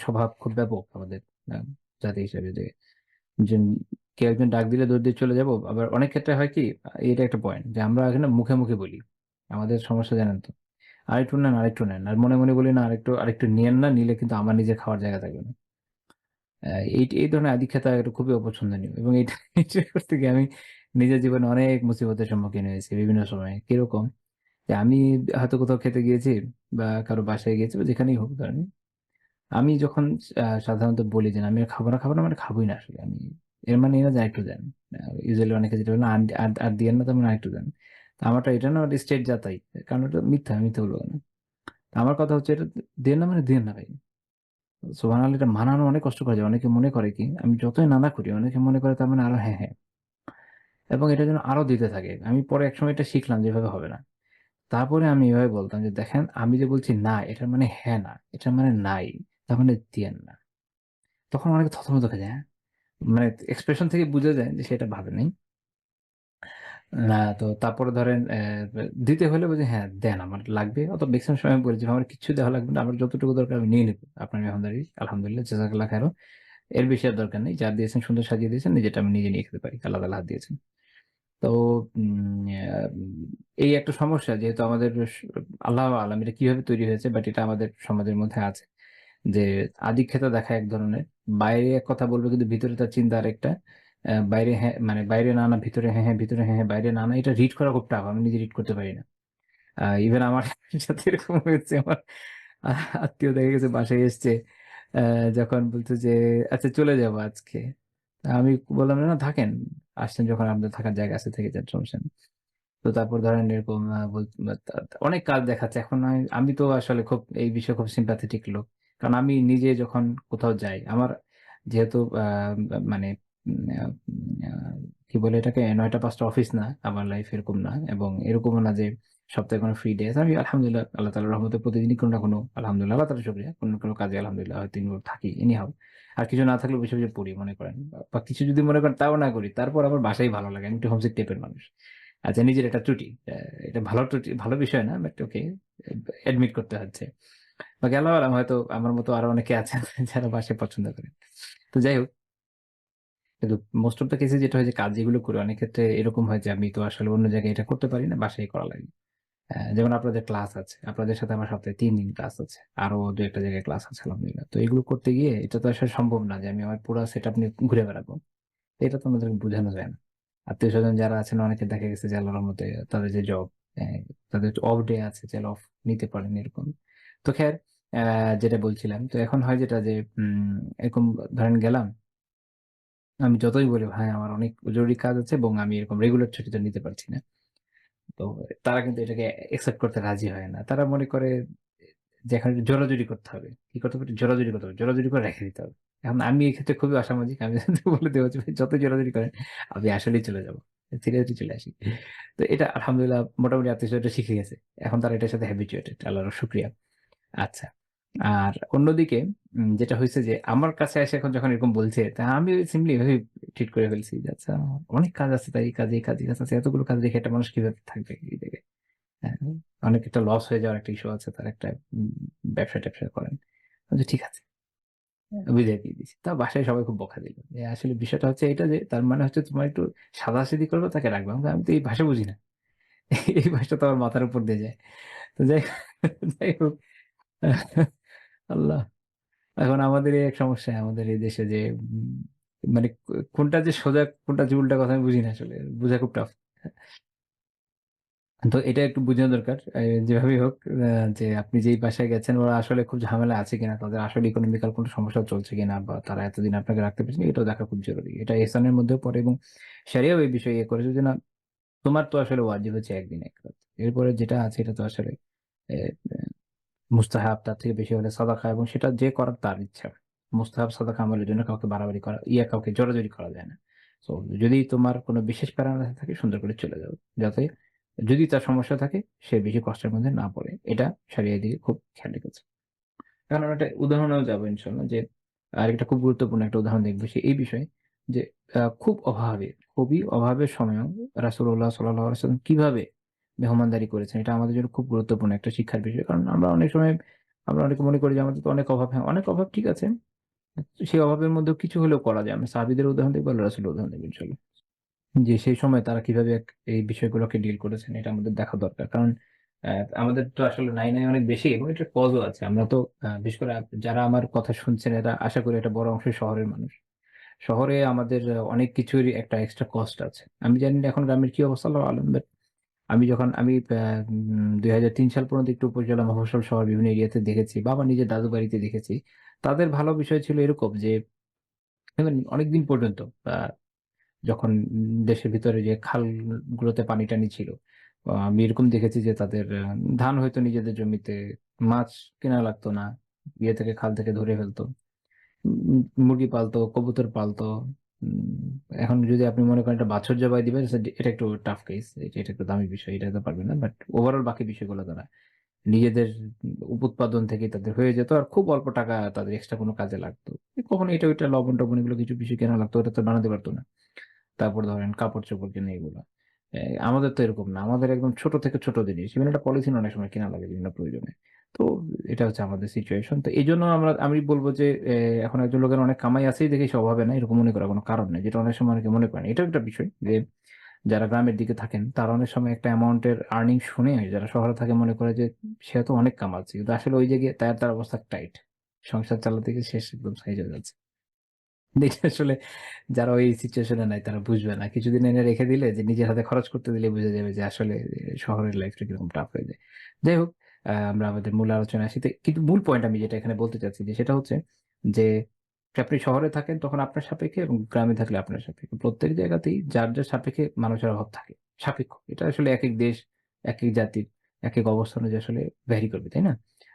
স্বভাব খুব ব্যাপক আমাদের আহ, জাতি হিসেবে, যে যে কেউ একজন ডাক দিলে দৌড় দিয়ে চলে যাবো। আবার অনেক ক্ষেত্রে হয় কি, এটা একটা পয়েন্ট যে আমরা এখানে মুখে মুখে বলি আমাদের সমস্যা, জানেন তো, আরেকটু নেন আরেকটু নেন, আর মনে মনে বলি না আরেকটু আরেকটু নিয়েন না, নিলে কিন্তু আমার নিজের খাওয়ার জায়গা থাকবে না। এই এই ধরনের আদিক্ষেতা এটা খুবই অপছন্দনীয়, এবং এটা এটা করতে গিয়ে আমি নিজের জীবনে অনেক মুসিবতের সম্মুখীন হয়েছি বিভিন্ন সময়ে। কিরকম, যে আমি হয়তো কোথাও খেতে গিয়েছি বা কারো বাসায় গিয়েছি বা যেখানেই হোক ধরেন, আমি যখন সাধারণত বলি যে না, আমি আর খাবো না, খাবো না মানে খাবোই না আসলে আমি, এর মানে এই না যে আরেকটু দেন। ইউজুয়ালি অনেকে যেটা বলে না, আর আর আর দিয়েন না, তেমন আরেকটু দেন। তো আমারটা এটা না, স্টেট যাতাই, কারণ ওটা মিথ্যা, আমি মিথ্যা বলবো না। তো আমার কথা হচ্ছে এটা, দেন না মানে দেন না ভাই। সুবহানাল্লাহ, এটা মানানো অনেক কষ্ট করে যায়। অনেকে মনে করে কি, আমি যতই নানা করি অনেকে মনে করে তার মানে আরো হ্যাঁ হ্যাঁ, এবং এটা যেন আরো দিতে থাকে। আমি পরে একসময় এটা শিখলাম যে এভাবে হবে না। তারপরে আমি এভাবে বলতাম যে দেখেন, আমি যে বলছি না এটার মানে হ্যাঁ না, এটার মানে নাই, তার মানে দিয়েন না। তখন অনেকে থতমত খেয়ে যায়, হ্যাঁ? মানে এক্সপ্রেশন থেকে বোঝা যায় যে সেটা ভাবে নাই। না, তো তারপরে ধরেন দিতে হলে বলছে হ্যাঁ দেন, আমার লাগবে। অত ম্যাক্সিমাম সময় আমি বলেছি আমার কিচ্ছু দেওয়া লাগবে না, আমার যতটুকু দরকার আমি নিয়ে নেবো আপনার মেহমানদারি, আলহামদুলিল্লাহ জাযাকাল্লাহ খাইর। এর বেশি আর দরকার নেই। যা দিয়েছেন সুন্দর সাজিয়ে দিয়েছেন, নিজেরটা আমি নিজে নিয়ে খেতে পারি, আল্লাহ তাআলা হাত দিয়েছেন। তো এই একটা সমস্যা, যেহেতু আমাদের আল্লাহু আ'লাম এটা কিভাবে তৈরি হয়েছে, বাট এটা আমাদের সমাজের মধ্যে আছে যে আধিক্যতা দেখা এক ধরনের। বাইরে এক কথা বলবে কিন্তু ভিতরে তার চিন্তা আরেকটা। বাইরে হ্যাঁ মানে বাইরে না না, ভিতরে হ্যাঁ হ্যাঁ, ভিতরে হ্যাঁ হ্যাঁ, বাইরে না না, এটা রিড করা খুব টাফ। আমি নিজে রিড করতে পারি না। ইভেন আমার সাথে এরকম হয়েছে, আমার আত্মীয় দেখা গেছে বাসায় এসছে, যখন বলছে যে আচ্ছা চলে যাবো আজকে, তা আমি বললাম না না, থাকেন, আসছেন যখন আপনাদের থাকার জায়গা আছে থেকে যান, সমস্যা নেই। তো তারপর ধরেন এরকম অনেক কাজ দেখাচ্ছে। এখন আমি তো আসলে খুব এই বিষয়ে খুব সিম্প্যাথেটিক লোক, কারণ আমি নিজে যখন কোথাও যাই, আমার যেহেতু মানে কি বলে এটাকে, 9টা 5টা অফিস না আমার লাইফ, এরকম না, এবং এরকমও না যে সপ্তাহে কোনো ফ্রি ডে আছে। আমি আলহামদুলিল্লাহ আল্লাহ তাআলার রহমতে প্রতিদিনই কোনো না কোনো, আলহামদুলিল্লাহ আল্লাহ তাআলার শুকরিয়া, কোনো না কোনো কাজে আলহামদুলিল্লাহ হয়তো ইনভলভ থাকি এনিহাউ। আর কিছু না থাকলে বসে বসে পড়ি মনে করেন, বা কিছু যদি মনে করেন তাও না করি, তারপর আমার বাসাই ভালো লাগে। আমি একটু হোমসিক টাইপের মানুষ। আচ্ছা, নিজের একটা ত্রুটি, এটা ভালো ত্রুটি, ভালো বিষয় না, বাট ওকে, অ্যাডমিট করতে হচ্ছে। বা গেল আলাম, হয়তো আমার মতো আরো অনেকে আছেন যারা বাসায় পছন্দ করেন। তো যাই হোক, কিন্তু মোস্ট অফ দ্য কেসে যেটা হয় যে কাজ যেগুলো করি অনেক ক্ষেত্রে এরকম হয় যে আমি তো আসলে অন্য জায়গায় এটা করতে পারি না, বাসায় করা লাগে। যেমন আপনাদের ক্লাস আছে, আপনাদের সাথে আমার সপ্তাহে 3 দিন ক্লাস আছে, আরো 2-একটা জায়গায় ক্লাস আছে আলহামদুলিল্লাহ। তো এগুলো করতে গিয়ে এটা তো আসলে সম্ভব না যে আমি আমার পুরো সেট আপ নিয়ে ঘুরে বেড়াবো। এটা তো আমাদেরকে বোঝানো যায় না। আত্মীয়-স্বজন যারা আছেন অনেকে দেখা গেছে যে আল্লাহর রহমতে তাদের যে জব, তাদের অফ ডে আছে, চাইলে অফ নিতে পারেন এরকম। তো খের, যেটা বলছিলাম, তো এখন হয় যেটা যে এরকম ধরেন গেলাম, আমি যতই বলি ভাই আমার অনেক জরুরি কাজ আছে এবং আমি এরকম রেগুলার ছুটিটা নিতে পারছি না। তো তারা কিন্তু এটাকে অ্যাকসেপ্ট করতে রাজি হয় না। তারা মনে করে যে এখন জোরাজুরি করতে হবে। কি করতে হবে? জোরাজুরি করতে হবে। জোরাজুরি করে রেখে দিতে হবে। এখন আমি এই ক্ষেত্রে খুবই অসামাজিক। আমি কিন্তু বলে দেব যে, "ভাই যতই জোরাজুরি করেন, আমি আসলেই চলে যাব। সিরিয়াসলি চলে আসি।" তো এটা আলহামদুলিল্লাহ মোটামুটি আত্মীয়স্বজনরা শিখে গেছে। এখন তারা এটার সাথে হ্যাবিচুয়েটেড। আল্লাহর শুকরিয়া। আচ্ছা। আর অন্যদিকে যেটা হইছে যে আমার কাছে এসে এখন যখন এরকম বলছে, তা আমি সিম্পলি এভাবেই ট্রিট করে ফেলছি যে, "আচ্ছা অনেক কাজ আছে তাই এই কাজ, এই কাজ, এই কাজ আছে। এতগুলো কাজ রেখে একটা মানুষ কিভাবে থাকবে এই জায়গায়?" হ্যাঁ, অনেক একটা লস হয়ে যাওয়ার একটা ইস্যু আছে। তার একটা উম ব্যবসা-ট্যাবসা করেন। বলছে, "ঠিক আছে।" বুঝাই দিয়ে দিছি। তা বাসায় সবাই খুব বকা দিল। আসলে বিষয়টা হচ্ছে এইটা যে তার মানে হচ্ছে তোমার একটু সাদাসিধি করবে তাকে রাখবা। আমি তো এই ভাষা বুঝি না। এই ভাষা তো আমার মাথার উপর দিয়ে যায়। তো যাই হোক আল্লাহ! এখন আমাদের এই এক সমস্যা আমাদের এই দেশে যে মানে কোনটা যে সোজা কোনটা যে উল্টা কথা আমি বুঝি না আসলে। বুঝা খুব টাফ। তো এটা একটু বুঝানো দরকার। যেভাবেই হোক যে আপনি যেই বাসায় গেছেন ওরা আসলে খুব ঝামেলা আছে কিনা, তাদের আসলে ইকোনমিক্যাল কোনো সমস্যা চলছে কিনা বা তারা এতদিন আপনাকে রাখতে পেরেছে এটাও দেখা খুব জরুরি। এটা ইহসানের মধ্যেও পড়ে এবং শরিয়াও এই বিষয়ে করেছে যে না তোমার তো আসলে ওয়াজিব হচ্ছে ১ দিন ১ রাত। এরপরে যেটা আছে এটা তো আসলে এ মুস্তাহাব তার থেকে বেশি হলে সাদাকা এবং সেটা যে করার তার ইচ্ছা। মুস্তাহাব সাদাকা আমলের জন্য কাউকে বাড়াবাড়ি করা কাউকে জোরাজুরি করা যায় না। সো যদি তোমার কোনো বিশেষ প্যারা না থাকে সুন্দর করে চলে যাও। যাতে যদি তার সমস্যা থাকে সে বেশি কষ্টের মধ্যে না পড়ে। এটা শরিয়ার দিকে খুব খেয়াল রেখেছে। এখন আমরা একটা উদাহরণেও যাবো ইনশাআল্লাহ যে আরেকটা খুব গুরুত্বপূর্ণ একটা উদাহরণ দেখব এই বিষয়ে যে খুব অভাবে, খুবই অভাবের সময়ও রাসূলুল্লাহ সাল্লাল্লাহু আলাইহি ওয়াসাল্লাম কিভাবে মেহমানদারি করেছেন। এটা আমাদের জন্য খুব গুরুত্বপূর্ণ একটা শিক্ষার বিষয়। কারণ আমরা অনেক সময় আমরা অনেকে মনে করি যে আমাদের তো অনেক অভাব। হ্যাঁ, অনেক অভাব ঠিক আছে। সেই অভাবের মধ্যেও কিছু হলেও করা যায়। আমরা সাহাবীদের উদাহরণ দেখব, আল্লাহর রাসূলের উদাহরণ দেখব ইনশাআল্লাহ। যে সেই সময় তারা কিভাবে এই বিষয়গুলোকে ডিল করেছেন এটা আমাদের দেখা দরকার। কারণ অ্যা আমাদের তো আসলে নাই অনেক বেশি এবং এটার কজও আছে। আমরা তো বিশেষ করে যারা আমার কথা শুনছেন এরা আশা করি একটা বড় অংশই শহরের মানুষ। শহরে আমাদের অনেক কিছুরই একটা এক্সট্রা কস্ট আছে। আমি জানি না এখন গ্রামের কি অবস্থা আল্লাহু আলাম। বাট আমি যখন আমি ২০০৩ সাল পর্যন্ত একটু উপজেলা মফস্বল শহর বিভিন্ন এরিয়াতে দেখেছি। বাবা নিজের দাদু বাড়িতে দেখেছি। তাদের ভালো বিষয় ছিল এরকম যে ইভেন অনেকদিন পর্যন্ত আ যখন দেশের ভিতরে যে খালগুলোতে পানি-টানি ছিল। আমি এরকম দেখেছি যে তাদের ধান হয়তো নিজেদের জমিতে, মাছ কেনা লাগতো না। ইয়ে থেকে খাল থেকে ধরে ফেলতো। মুরগি পালতো, কবুতর পালতো। উম এখন যদি আপনি মনে করেন একটা বাছুর জবাই দিবেন এটা একটু টাফ কেস। এটা একটু দামি বিষয়। এটা তো পারবে না। বাট ওভারঅল বাকি বিষয়গুলো তারা নিজেদের উৎপাদন থেকেই তাদের হয়ে যেত। আর খুব অল্প টাকা তাদের এক্সট্রা কোনো কাজে লাগতো। কখনো এটা ওইটা লবণ-টবণ এগুলো কিছু বিষয় কেনা লাগতো। ওটা তো বানাতে পারত না। তারপর ধরেন কাপড়-চোপড় কেনা এগুলা। আমাদের তো এরকম না। আমাদের একদম ছোট থেকে ছোট জিনিস। ইভেন একটা পলিথিন অনেক সময় কেনা লাগে বিভিন্ন প্রয়োজনে। তো এটা হচ্ছে আমাদের সিচুয়েশন। তো এজন্য আমি বলব যে এখন একজন লোকের অনেক কামাই আছেই দেখেই সে অভাবে নাই এরকম মনে করার কোনো কারণ নেই। যেটা অনেক সময় অনেকে মনে করেন। এটাও একটা বিষয় যে যারা গ্রামের দিকে থাকেন তারা অনেক সময় একটা অ্যামাউন্ট এর আর্নিং শুনে যারা শহরে থাকে মনে করে যে সে তো অনেক কামাচ্ছে। কিন্তু আসলে ওই জায়গায় তার অবস্থা টাইট। সংসার চালাতে গিয়ে শেষ একদম সাইজ হয়ে যাচ্ছে। এটা আসলে যারা ওই সিচুয়েশন এ নাই তারা বুঝবে না। কিছুদিন এনে রেখে দিলে যে নিজের হাতে খরচ করতে দিলে বুঝা যাবে যে আসলে শহরের লাইফটা কিরকম টাফ হয়ে যায়। যাই হোক আমরা আমাদের মূল আলোচনায় আসি। কিন্তু মূল পয়েন্ট আমি যেটা এখানে বলতে চাচ্ছি যে সেটা হচ্ছে যে আপনি শহরে থাকেন তখন আপনার সাপেক্ষে এবং গ্রামে থাকলে আপনার সাপেক্ষে। প্রত্যেক জায়গাতেই যার সাপেক্ষে মানুষের অভাব থাকে। সাপেক্ষ। এটা আসলে একেক দেশ, একেক জাতির, একেক অবস্থা অনুযায়ী আসলে ভ্যারি করবে, তাই না?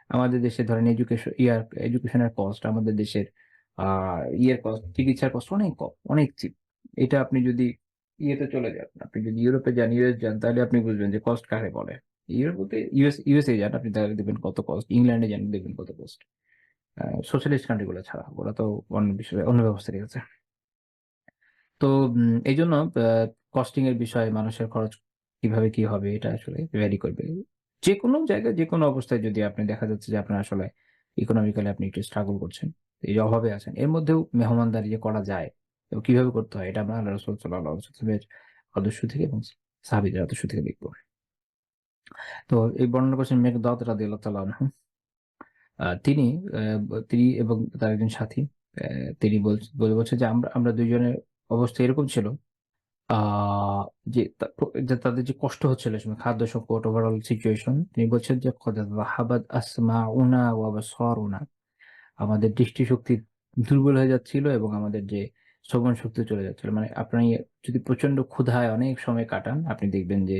আমাদের দেশে ধরেন এডুকেশনের কস্ট আমাদের দেশের আ চিকিৎসার কস্ট অনেক কম, অনেক চিপ। এটা আপনি যদি ইয়েতে চলে যান, আপনি যদি ইউরোপে যান, ইউএস যান তাহলে আপনি বুঝবেন যে কস্ট কাকে বলে। ইউরোপ বলতে ইউএসএ যান আপনি তাহলে দেখবেন কত কস্ট। ইংল্যান্ডে যান দেখবেন কত কস্ট। সোশ্যালিস্ট কান্ট্রি গুলো ছাড়া। ওরা তো অন্য বিষয়ে অন্য ব্যবস্থা রেখেছে। তো এইজন্য কস্টিং এর বিষয়ে মানুষের খরচ কিভাবে কি হবে এটা আসলে ভ্যারি করবে। যেকোনো জায়গায় যেকোনো অবস্থায় যদি আপনি দেখা যাচ্ছে যে আপনার আসলে ইকোনমিক্যালি আপনি একটু স্ট্রাগল করছেন। এই যে অভাবে আছেন। এর মধ্যেও মেহমানদারি যে করা যায় এবং কিভাবে করতে হয় এটা আমরা আল্লাহ রাসূল সাল্লাল্লাহু আলাইহি ওয়াসাল্লামের আদর্শ থেকে এবং সাহাবীদের আদর্শ থেকে দেখব। তো এই বর্ণনা করেছেন মিকদাদ রাদিয়াল্লাহু তাআলা আনহু। তিনি অ্যা তিনি এবং তার একজন সাথী অ্যা তিনি বলছে যে আমরা ২ জনের অবস্থা এরকম ছিল আ যে যে তাদের যে কষ্ট হচ্ছিল এই সময় খাদ্য সংকট ওভারঅল সিচুয়েশন তিনি বলছেন যে "কদ যাহাবাত আসমাউনা ওয়া আবসারুনা" আমাদের দৃষ্টিশক্তি দুর্বল হয়ে যাচ্ছিল এবং আমাদের যে শ্রবণ শক্তি চলে যাচ্ছিল। মানে আপনি যদি প্রচন্ড ক্ষুধায় অনেক সময় কাটান, আপনি দেখবেন যে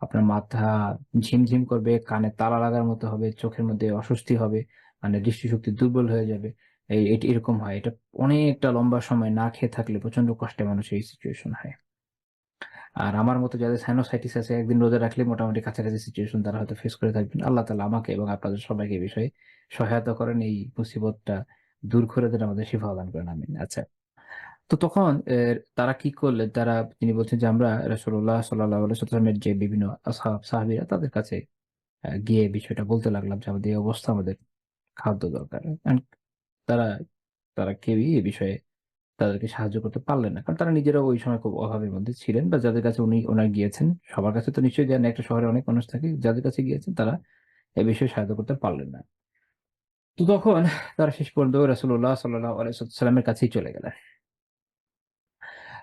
আপনার মাথা ঝিমঝিম করবে, কানে তালা লাগার মতো হবে, চোখের মধ্যে অস্বস্তি হবে, মানে দৃষ্টিশক্তি দুর্বল হয়ে যাবে। এটি এরকম হয়। এটা অনেকটা লম্বা সময় না খেয়ে থাকলে প্রচন্ড কষ্টে মানুষের এই সিচুয়েশন হয়। আর আমার মতো যাদের সাইনোসাইটিস আছে, একদিন রোজা রাখলে মোটামুটি কাছাকাছি সিচুয়েশন তারা হয়তো ফেস করে থাকবেন। আল্লাহ তাআলা আমাকে এবং আপনাদের সবাইকে এই বিষয়ে সহায়তা করেন। এই মুসিবতটা দূর করে দেন, আমাদের শিফা দান করেন। আমিন। আচ্ছা। তো তখন তারা কি করলেন? তিনি বলছেন যে আমরা রাসূলুল্লাহ সাল্লাল্লাহু আলাইহি ওয়াসাল্লামের যে বিভিন্ন সাহাবীরা তাদের কাছে গিয়ে বিষয়টা বলতে লাগলাম যে আমাদের এই অবস্থা, আমাদের খাদ্য দরকার। অ্যান্ড তারা তারা কেউই এ বিষয়ে তাদেরকে সাহায্য করতে পারলেন না। কারণ তারা নিজেরাও ওই সময় খুব অভাবের মধ্যে ছিলেন, বা যাদের কাছে ওনারা গিয়েছেন, সবার কাছে তো নিশ্চয়ই যান না, একটা শহরে অনেক মানুষ থাকে। যাদের কাছে গিয়েছেন তারা এ বিষয়ে সাহায্য করতে পারলেন না। তো তখন তারা শেষ পর্যন্ত রাসূলুল্লাহ সাল্লাল্লাহু আলাইহি ওয়াসাল্লামের কাছেই চলে গেলেন।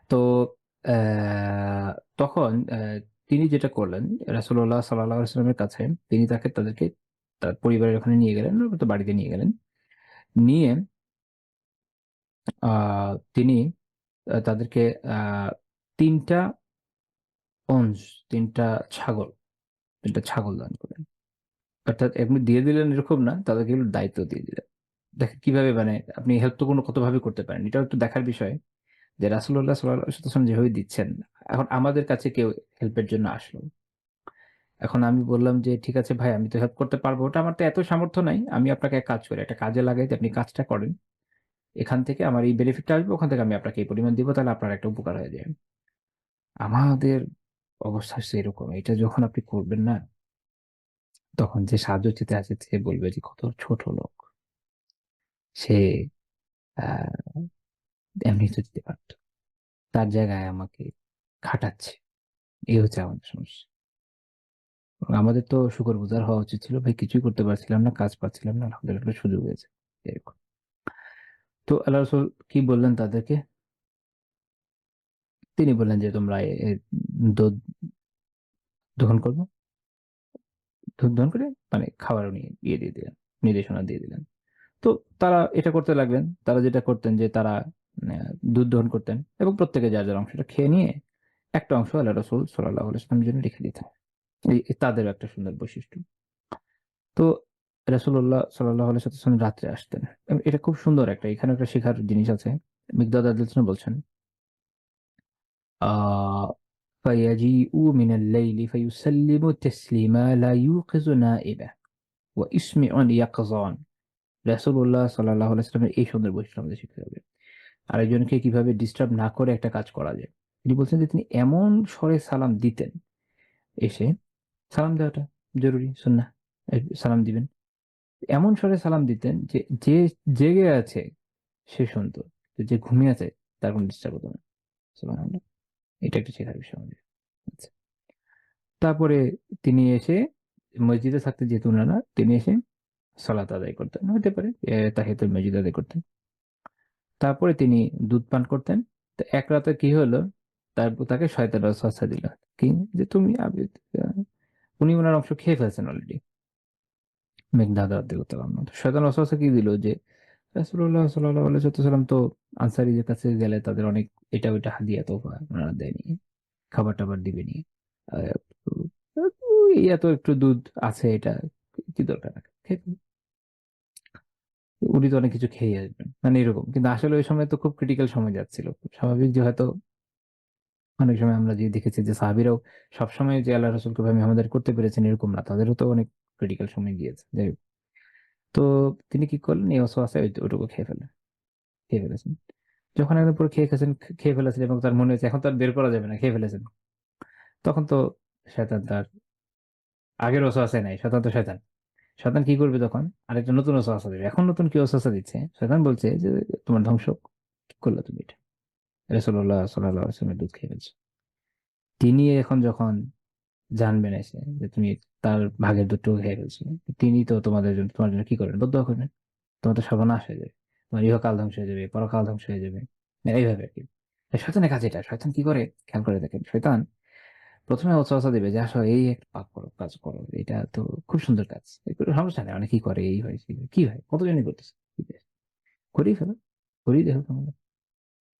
তো অ্যা তখন তিনি যেটা করলেন, রাসূলুল্লাহ সাল্লাল্লাহু আলাইহি ওয়াসাল্লামের কাছে তিনি তাদেরকে তার পরিবারের ওখানে নিয়ে গেলেন, নয়তো বাড়িতে নিয়ে গেলেন। নিয়ে আ তিনি তাদেরকে আ ৩ টা অন্স, ৩ টা ছাগল ৩ টা ছাগল দান করেন। অর্থাৎ এমনি দিয়ে দিলেন এরকম না, তাদেরকে এগুলোর দায়িত্ব দিয়ে দিলেন। দেখেন কিভাবে, মানে আপনি হেল্প তো কতভাবে করতে পারেন। এটাও একটু দেখার বিষয় যে রাসূলুল্লাহ সাল্লাল্লাহু আলাইহি ওয়াসাল্লাম যেভাবে দিচ্ছেন, এখন আমাদের কাছে কেউ হেল্পের জন্য আসলো। এখন আমি বললাম যে, "ঠিক আছে ভাই, আমি তো হেল্প করতে পারবো। ওটা আমার তো এত সামর্থ্য নাই। আমি আপনাকে এক কাজ করি, একটা কাজে লাগাই যে আপনি কাজটা করেন। এখান থেকে আমার এই বেনিফিটটা আসবে, ওখান থেকে আমি আপনাকে এই পরিমাণ দিব। তাহলে আপনার একটা উপকার হয়ে যায়।" আমাদের অবস্থা হচ্ছে এরকম। এটা যখন আপনি করবেন না, তখন যে সাহায্য চেতে আসে সে বলবে যে কত ছোট লোক। সে আ এমনি তো দিতে পারত। তার জায়গায় আমাকে খাটাচ্ছে। এই হচ্ছে আমাদের সমস্যা। এবং আমাদের তো শুকরগুজার হওয়া উচিত ছিল। ভাই কিছুই করতে পারছিলাম না, কাজ পাচ্ছিলাম না। আলহামদুলিল্লাহ একটা সুযোগ হয়েছে। এরকম। তো আল্লাহ রাসূল কি বললেন তাদেরকে? তিনি বললেন যে, "তোমরা দুধ দহন করবে। দুধ দহন করে মানে খাবারও দিয়ে দিলেন। নির্দেশনা দিয়ে দিলেন।" তো তারা এটা করতে লাগলেন। তারা যেটা করতেন যে তারা আ দুধ দহন করতেন এবং প্রত্যেকে যার অংশটা খেয়ে নিয়ে একটা অংশ আল্লাহ রাসূল সাল্লাল্লাহু আলাইহি ওয়াসাল্লামের জন্য রেখে দিতেন। তাদেরও একটা সুন্দর বৈশিষ্ট্য। তো রাসূলুল্লাহ সাল্লাল্লাহু আলাইহি ওয়াসাল্লাম রাত্রে আসতেন। এবং এটা খুব সুন্দর এখানেও একটা শেখার জিনিস আছে। মিকদাদ রাদিয়াল্লাহু আনহু বলছেন, আ فيجيء من الليل فيسلم تسليما لا يوقظ نائبه ويسمع اليقظان। রাসূলুল্লাহ সাল্লাল্লাহু আলাইহি ওয়াসাল্লামের এই সুন্দর বৈশিষ্ট্য আমাদের শিখতে হবে। আরেকজনকে কিভাবে ডিস্টার্ব না করে একটা কাজ করা যায়। তিনি বলছেন যে তিনি এমন স্বরে সালাম দিতেন, এসে সালাম দেওয়াটা জরুরি, সুন্নাহ। সালাম দিবেন। এমন স্বরে সালাম দিতেন যে, যে জেগে আছে সে শুনত। যে ঘুমিয়ে আছে তার কোন ডিস্টার্ব হতো না। সুবহানাল্লাহ। এটা একটা শেখার বিষয় আমাদের। আচ্ছা। তারপরে তিনি এসে মসজিদে থাকতেন যেহেতু উনারা, তিনি এসে সালাত আদায় করতেন। হতে পারে তাহিয়াতুল মসজিদ আদায় করতেন। তারপরে তিনি দুধ পান করতেন। তো এক রাতে কি হলো? তাকে শয়তান ওয়াসওয়াসা দিল। কি? যে তুমি আ উনি উনার অংশ খেয়ে ফেলছেন অলরেডি। মেঘদাদ রাদিয়াল্লাহু আনহু। তো শয়তান ওয়াসওয়াসা কি দিল যে রাসূলুল্লাহ সাল্লাল্লাহু আলাইহি ওয়াসাল্লাম তো আনসারীদের কাছে গেলে তাদের অনেক এটা ওইটা হাদিয়া তোফা উনারা দেয়নি। খাবার-টাবার দিবেনি। আ এই এত একটু দুধ আছে, এটা কি দরকার? খেয়ে উনি তো অনেক কিছু খেয়ে আসবেন। মানে এরকম। কিন্তু আসলে ওই সময় তো খুব ক্রিটিক্যাল সময় যাচ্ছিল। খুব স্বাভাবিক যে হয়তো অনেক সময় আমরা যে দেখেছি যে সাহাবীরাও সবসময় যে আল্লাহর রাসূলকে ভাবে মেহমানদারি করতে পেরেছেন এরকম না। তাদেরও তো অনেক ক্রিটিক্যাল সময় গিয়েছে। যাই হোক। তো তিনি কি করলেন? এই ওয়াসওয়াসায় ওইটুকু খেয়ে ফেলেছেন। যখন একদম পুরো খেয়ে ফেলেছেন এবং তার মনে হয়েছে এখন তো আর বের করা যাবে না, খেয়ে ফেলেছেন। তখন তো শয়তান তার আগের ওয়াসওয়াসায় নাই। শয়তান তো শয়তান। শয়তান কি করবে তখন? আরেকটা নতুন ওয়াসওয়াসা দিবে। এখন নতুন কি ওয়াসওয়াসা দিচ্ছে? শয়তান বলছে যে, "তোমার ধ্বংস কি করলা তুমি এটা? রাসূলুল্লাহ সাল্লাল্লাহু আলাইহি ওয়াসাল্লামের দুধ খেয়ে ফেলছো।" তিনি এখন যখন জানবেন এসে যে তুমি তার ভাগের দুধটুকু খেয়ে ফেলছো, তিনি তো তোমার জন্য কি করবেন? বদদোয়া করবেন। তোমার তো সর্বনাশ হয়ে যাবে। তোমার ইহকাল ধ্বংস হয়ে যাবে, পরকাল ধ্বংস হয়ে যাবে। এইভাবে আরকি। শয়তানের কাজ এটা। শয়তান কি করে? খেয়াল করে দেখেন। শয়তান ১ম এ ওয়াসওয়াসা দিবে যে আসো এই একটা পাপ করো, কাজ করো। এটা তো খুব সুন্দর কাজ। সমস্যা নাই। অনেকেই করে, এই হয়, সেই হয়। কি হয়? কতজনই করতেছে। ঠিক আছে। করেই ফেলো। করেই দেখো কেমন লাগে।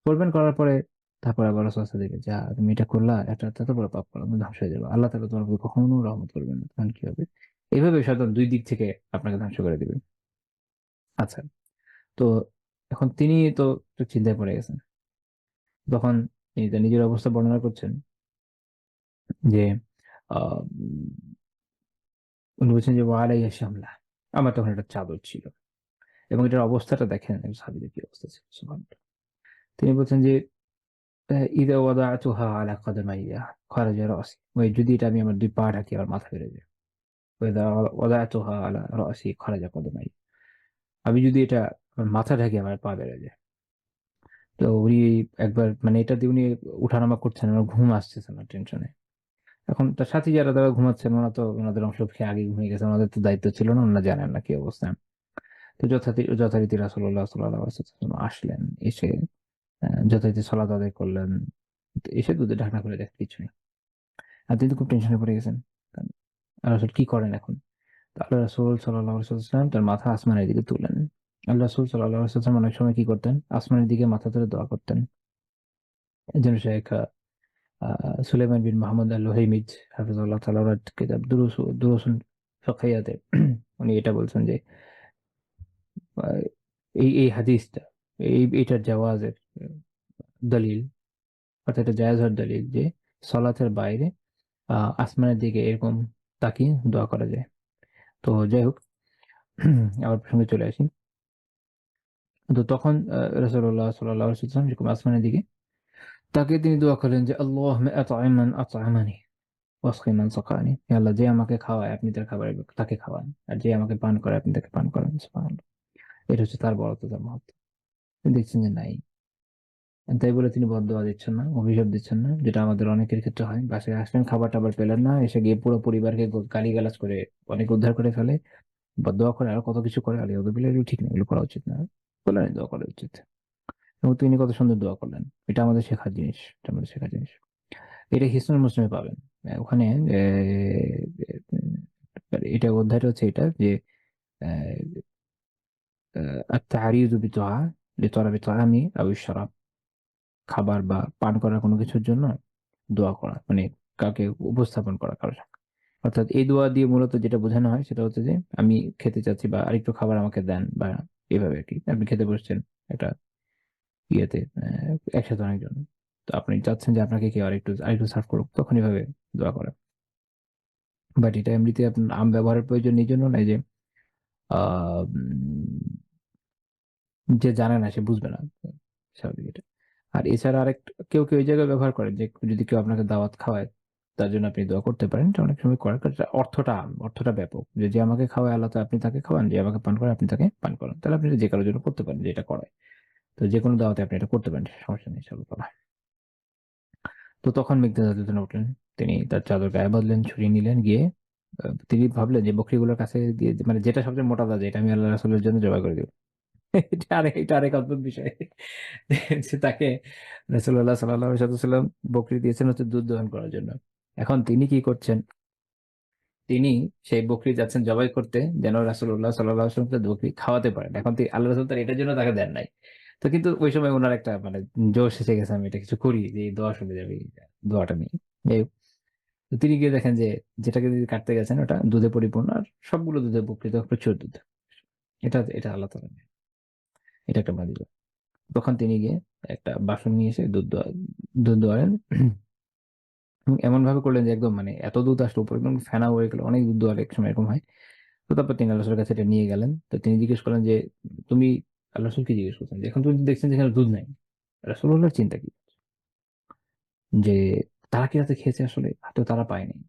করবেন, করার পরে তারপর আবার রাসূল সাল্লাল্লাহু আলাইহি ওয়াসাল্লাম যা তুমি এটা করলা, এটা এত বড় পাপ করলা, তুমি ধ্বংস হয়ে যাবে। আল্লাহ তাআলা তোমার উপর কখনো রহমত করবেন না। তখন কি হবে? এইভাবে শয়তান ২ দিক থেকে আপনাকে ধ্বংস করে দিবে। আচ্ছা, তো এখন তিনি তো একটু চিন্তায় পড়ে গেছেন। তখন তিনি তার নিজের অবস্থা বর্ণনা করছেন যে আ উম উনি বলছেন যে, "ওয়া আলাইয়া শামলা।" আমার তখন একটা চাদর ছিল। এবং এটার অবস্থাটা দেখেন সাহাবীদের কি অবস্থা ছিল। সুবহানাল্লাহ। তিনি বলছেন যে, "ইযা ওয়াদা'তুহা আলা কাদামাইয়া খারাজা রাসি।" যদি এটা আমি আমার ২ পা ঢাকি আমার মাথা বের হয়ে যায়। ওয়া ইযা ওয়াদা'তুহা আলা রাসি খারাজা কাদামাইয়া। আমি যদি এটা আমার মাথা ঢাকি আমার পা বের হয়ে যায়। তো উনি একবার মানে এটা দিয়ে উনি উঠানামা করছেন, ওনার ঘুম আসতেছে না টেনশনে। এখন তার সাথী যারা ঘুমাচ্ছেন ওনারা তো ওনাদের অংশ খেয়ে আগে ঘুমিয়ে গেছেন। ওনাদের তো দায়িত্ব ছিল না, ওনারা জানেন না কি অবস্থা। তো যথারীতি রাসূলুল্লাহ সাল্লাল্লাহু আলাইহি ওয়াসাল্লাম আসলেন। এসে যথারীতি সালাত আদায় করলেন। তো এসে দুধের ঢাকনা খুলে দেখেন কিছু নেই। আর তিনি তো খুব টেনশনে পড়ে গেছেন। কারণ রাসূল কি করেন এখন? তো আল্লাহ রাসূল সাল্লাল্লাহু আলাইহি ওয়াসাল্লাম তার মাথা আসমানের দিকে তুললেন। আল্লাহ রাসূল সাল্লাল্লাহু আলাইহি ওয়াসাল্লাম অনেক সময় কি করতেন? আসমানের দিকে মাথা তুলে দোয়া করতেন। এজন্য শেখ আ সুলাইমান বিন মাহমুদ আল-লুহাইমিজ হাফিজাহুল্লাহ তাআলা ওনার কিতাব দুরুসুন ফিকহিয়াতে উনি এটা বলছেন যে আ এই হাদিসটা এইটার জাওয়াজের দলিল, অর্থাৎ এটা জায়েজ হওয়ার দলিল যে সলাতের বাইরে আসমানের দিকে এরকম তাকিয়ে দোয়া করা যায়। তো যাই হোক, আবার প্রসঙ্গে চলে আসি। তো তখন রাসূলুল্লাহ সাল্লাল্লাহু আলাইহি ওয়াসাল্লাম এরকম আসমানের দিকে তাকিয়ে তিনি দোয়া করলেন যে, "আল্লাহুম্মা আত'ইমান আত'আমানি ওয়াসকি মান সাকানি।" হে আল্লাহ, যে আমাকে খাওয়ায় আপনি তার খাবার তাকে খাওয়ান। আর যে আমাকে পান করায় আপনি তাকে পান করান। সুবহানাল্লাহ। এটা হচ্ছে তার বড়ত্ব, তার মহত্ব। তিনি দেখছেন যে নাই। তাই বলে তিনি বদদোয়া দিচ্ছেন না, অভিশাপ দিচ্ছেন না। যেটা আমাদের অনেকের ক্ষেত্রে হয়। বাসায় আসলেন, খাবার-টাবার পেলেন না। এসে গিয়ে পুরো পরিবারকে গালিগালাজ করে অনেক উদ্ধার করে ফেলে। বদদোয়া করে আরো কত কিছু করে। আলিয়াযুবিল্লাহ, এগুলো ঠিক না। এগুলো করা উচিত না। কল্যাণের দোয়া করা উচিত। এবং তিনি কত সুন্দর দোয়া করলেন। এটা আমাদের শেখার জিনিস। এটা আমাদের শেখার জিনিস। এটা হিসনুল মুসলিমে পাবেন। ওখানে এটা অধ্যায়টা হচ্ছে এটা যে আ আত-তা'রিযু বিদুআ লিতলাবি তাআমি আও ইশ-শারাব। খাবার বা পান করার কোনো কিছুর জন্য দোয়া করা। মানে কাউকে উপস্থাপন করা কারো সামনে। অর্থাৎ এই দোয়া দিয়ে মূলত যেটা বোঝানো হয় সেটা হচ্ছে যে, আমি খেতে চাচ্ছি বা আরেকটু খাবার আমাকে দেন বা এভাবে আরকি। আপনি খেতে বসছেন একটা ইয়েতে একসাথে অনেকজন। তো আপনি চাচ্ছেন যে আপনাকে কেউ আরেকটু সার্ভ করুক। তখন এভাবে দোয়া করা। বাট এটা এমনিতে আপনার ব্যবহারের প্রয়োজন এইজন্য নয় যে আ যে জানে না সে বুঝবে না। স্বাভাবিক এটা। আর এছাড়া কেউ এই জায়গায় ব্যবহার করে যে যদি কেউ আপনাকে দাওয়াত খাওয়ায়, তার জন্য আপনি দোয়া করতে পারেন। এটা অনেক সময় করার কারণ অর্থটা ব্যাপক। যে আমাকে খাওয়ায় আল্লাহ আপনি তাকে খাওয়ান, যে আমাকে পান করায় আপনি তাকে পান করান। তাহলে আপনি যে কারো জন্য করতে পারেন যে এটা করায়। তো যেকোনো দাওয়াতে আপনি এটা করতে পারেন। সমস্যা নেই ইনশাআল্লাহ। তো তখন মিকদাদ রাদিয়াল্লাহু উঠলেন। তিনি তার চাদর গায়ে বাঁধলেন, ছুরি নিলেন, গিয়ে তিনি ভাবলেন যে বকরিগুলোর কাছে গিয়ে মানে যেটা সবচেয়ে মোটা তাজা এটা আমি আল্লাহ রাসূলের জন্য জবাই করে দিব। এটা আরেক অদ্ভুত বিষয়। যে তাকে রাসূলুল্লাহ সাল্লাল্লাহু আলাইহি ওয়াসাল্লাম বকরি দিয়েছেন হচ্ছে দুধ দহন করার জন্য। এখন তিনি কি করছেন? তিনি সেই বকরি যাচ্ছেন জবাই করতে যেন রাসূলুল্লাহ সাল্লাল্লাহু আলাইহি ওয়াসাল্লামকে বকরি খাওয়াতে পারেন। এখন আল্লাহ রাসূল তার এটার জন্য তাকে দেন নাই। তো কিন্তু ওই সময় উনার একটা মানে জোশ এসে গেছে, আমি এটা কিছু করি যে এই দোয়া শুনে যাবে এই দোয়াটা নিয়ে। যাই হোক, তো তিনি গিয়ে দেখেন যে যেটাকে তিনি কাটতে গেছেন ওটা দুধে পরিপূর্ণ আর সবগুলো দুধের বকরিতে প্রচুর দুধ। এটা আল্লাহ তাআলা নেন। এটা একটা মুজিজা। তখন তিনি গিয়ে একটা বাসন নিয়ে এসে দুধ দোয়ালেন। এমনভাবে করলেন যে একদম মানে এত দুধ আসলো উপরে একদম ফেনা হয়ে গেল। অনেক দুধ দোয়ালে একসময় এরকম হয়। তো তারপর তিনি আল্লাহ রাসূলের কাছে এটা নিয়ে গেলেন। তো তিনি জিজ্ঞেস করলেন যে, তুমি আল্লাহ রাসূলকে জিজ্ঞেস করছেন যে, এখন তুমি দেখছেন যে এখানে দুধ নাই। রাসূলুল্লাহর চিন্তা কি? যে তারা কি রাতে খেয়েছে আসলে? হয়তো তারা পায় নাই।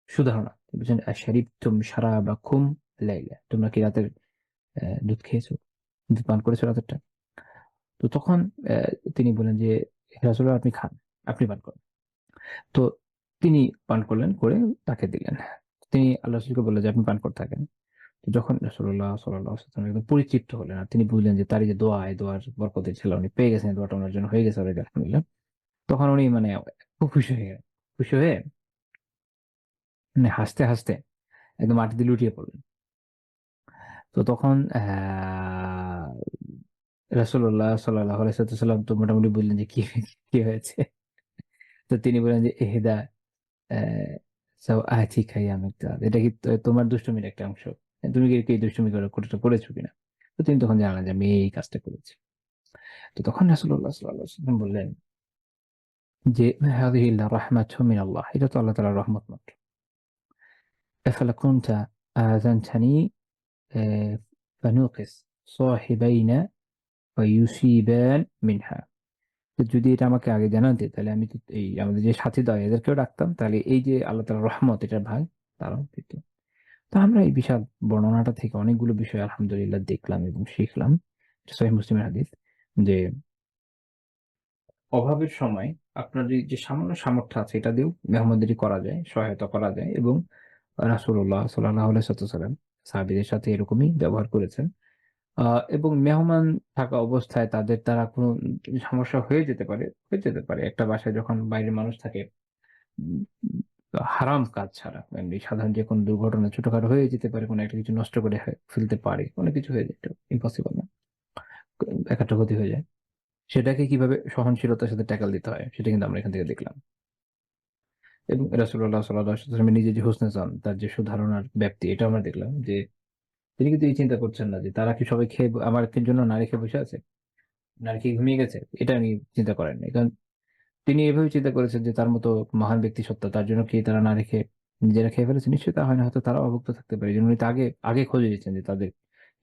সুধারণা। তিনি বলছেন, "আশারিবতুম শারাবাকুম লাইলা।" তোমরা কি রাতের দুধ খেয়েছো? দুধ পান করেছো রাতেরটা? তো তখন তিনি বললেন যে, "হে রাসূলুল্লাহ, আপনি খান। আপনি পান করেন।" তো তিনি পান করলেন, করে তাকে দিলেন। তিনি আল্লাহ রাসূলকে বললেন যে, "আপনি পান করতে থাকেন।" তো যখন রাসূলুল্লাহ সাল্লাল্লাহু আলাইহি ওয়াসাল্লাম একদম পরিতৃপ্ত হলেন আর তিনি বুঝলেন যে তার এই যে দোয়া, এই দোয়ার বরকতের ছেলে উনি পেয়ে গেছেন, দোয়াটা উনার জন্য হয়ে গেছে অলরেডি আলহামদুলিল্লাহ। তখন উনি মানে খুব খুশি হয়ে গেলেন। খুশি হয়ে মানে হাসতে একদম মাটিতে লুটিয়ে পড়লেন। তো তখন রাসূলুল্লাহ সাল্লাল্লাহু আলাইহি ওয়াসাল্লাম তো মোটামুটি বললেন যে, কি হয়েছে?" তো তিনি বললেন যে, "ইহদা অ্যা সাওআতিকা ইয়া মিকদাদ।" এটা কি তোমার দুষ্টুমির একটা অংশ? তুমি কি এই দুষ্টুমি করেছো কিনা? তো তিনি তখন জানালেন যে, "আমি এই কাজটা করেছি।" তো তখন রাসূলুল্লাহ সাল্লাল্লাহু আলাইহি ওয়াসাল্লাম বললেন যে, "হাযিহি রাহমাতুম মিনাল্লাহ।" এটা তো আল্লাহ তাআলার রহমত মাত্র। "আফালা কুনতা আযানতানি ফানুকিস সাহিবাইনা ওয়া ইউসিবান মিনহা।" তো যদি এটা আমাকে আগে জানাতে তাহলে আমি তো এই আমাদের যে সাথীদ্বয় এদেরকেও ডাকতাম। তাহলে এই যে আল্লাহ তাআলার রহমত এটার ভাগ তারাও পেত। তো আমরা এই বিশাল বর্ণনাটা থেকে অনেকগুলো বিষয় আলহামদুলিল্লাহ দেখলাম এবং শিখলাম। এটা সহিহ মুসলিমের হাদিস যে অভাবের সময় আপনার যে সামান্য সামর্থ্য আছে এটা দিয়েও মেহমানদারি করা যায়, সহায়তা করা যায় এবং রাসূলুল্লাহ সাল্লাল্লাহু আলাইহি ওয়াসাল্লাম সাহাবীদের সাথে এরকমই ব্যবহার করেছেন। আ এবং মেহমান থাকা অবস্থায় তাদের দ্বারা কোনো সমস্যা হয়ে যেতে পারে। একটা বাসায় যখন বাইরের মানুষ থাকে উম হারাম কাজ ছাড়া এমনি সাধারণ যেকোনো দুর্ঘটনা ছোটখাটো হয়ে যেতে পারে। কোনো একটা কিছু নষ্ট করে ফেলতে পারে। অনেক কিছু হয়ে যায়। এটা ইম্পসিবল না। একটা ক্ষতি হয়ে যায়। সেটাকে কিভাবে সহনশীলতার সাথে ট্যাকল দিতে হয় সেটা কিন্তু আমরা এখান থেকে দেখলাম। এবং রাসূলুল্লাহ সাল্লাল্লাহু আলাইহি ওয়াসাল্লামের নিজের যে হুসনে জন তার যে সুধারণার ব্যাপ্তি এটা আমরা দেখলাম যে তিনি কিন্তু এই চিন্তা করছেন না যে তারা কি সবাই খেয়ে আমার জন্য না রেখে বসে আছে? নাকি ঘুমিয়ে গেছে? এটা উনি চিন্তা করেন নাই। কারণ তিনি এভাবে চিন্তা করেছেন যে তার মতো মহান ব্যক্তি সত্তা তার জন্য কি তারা না রেখে নিজেরা খেয়ে ফেলেছে? নিশ্চয়ই তা হয় না। হয়তো তারাও অভুক্ত থাকতে পারে। এজন্য উনি তো আগে খোঁজ নিয়েছেন যে তাদের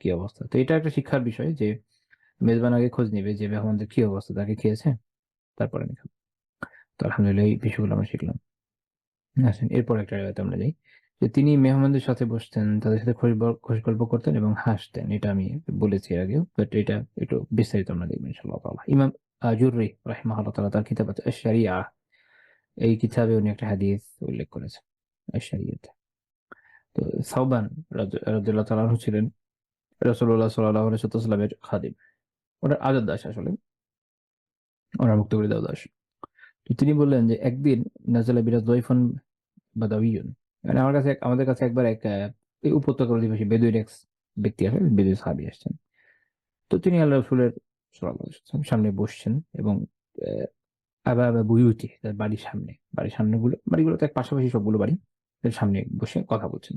কি অবস্থা। তো এটা একটা শিক্ষার বিষয় যে মেজবান আগে খোঁজ নিবে যে মেহমানদের কি অবস্থা, তারা কি খেয়েছে? তারপরে আমি খাবো। তো আলহামদুলিল্লাহ এই বিষয়গুলো আমরা শিখলাম। আসেন এরপর একটা রিওয়ায়াতে আমরা যাই। যে তিনি মেহমানদের সাথে বসতেন, তাদের সাথে খোশগল্প করতেন এবং হাসতেন। এটা আমি বলেছি এর আগেও। বাট এটা একটু বিস্তারিত আমরা দেখব ইনশাআল্লাহ তাআলা। ইমাম জুররি রাহিমাহুল্লাহ তাআলা তার কিতাব আছে আশ-শরিআহ এই কিতাবে উনি একটা হাদিস উল্লেখ করেছেন। আশ-শরিআতে। তো সাওবান রাদিয়াল্লাহু তাআলা আনহু ছিলেন রাসূলুল্লাহ সাল্লাল্লাহু আলাইহি ওয়াসাল্লামের খাদিম। ওনার আজাদ দাস আসলে। ওনার মুক্ত করে দেওয়া দাস। তো তিনি বললেন যে একদিন নাযালা বিনা যায়ফুন বাদাউইয়ুন। মানে আমাদের কাছে একবার এক এই উপত্যকার অধিবাসী বেদুইন এক ব্যক্তি আসেন, বেদুইন সাহাবী আসছেন। তো তিনি আল্লাহ রাসূলের সাল্লাল্লাহু আলাইহি ওয়াসাল্লাম সামনে বসছেন এবং আবা বুয়ুতি তার বাড়ির সামনেগুলো বাড়িগুলো তো এক পাশাপাশি সবগুলো বাড়ি। এর সামনে বসে কথা বলছেন।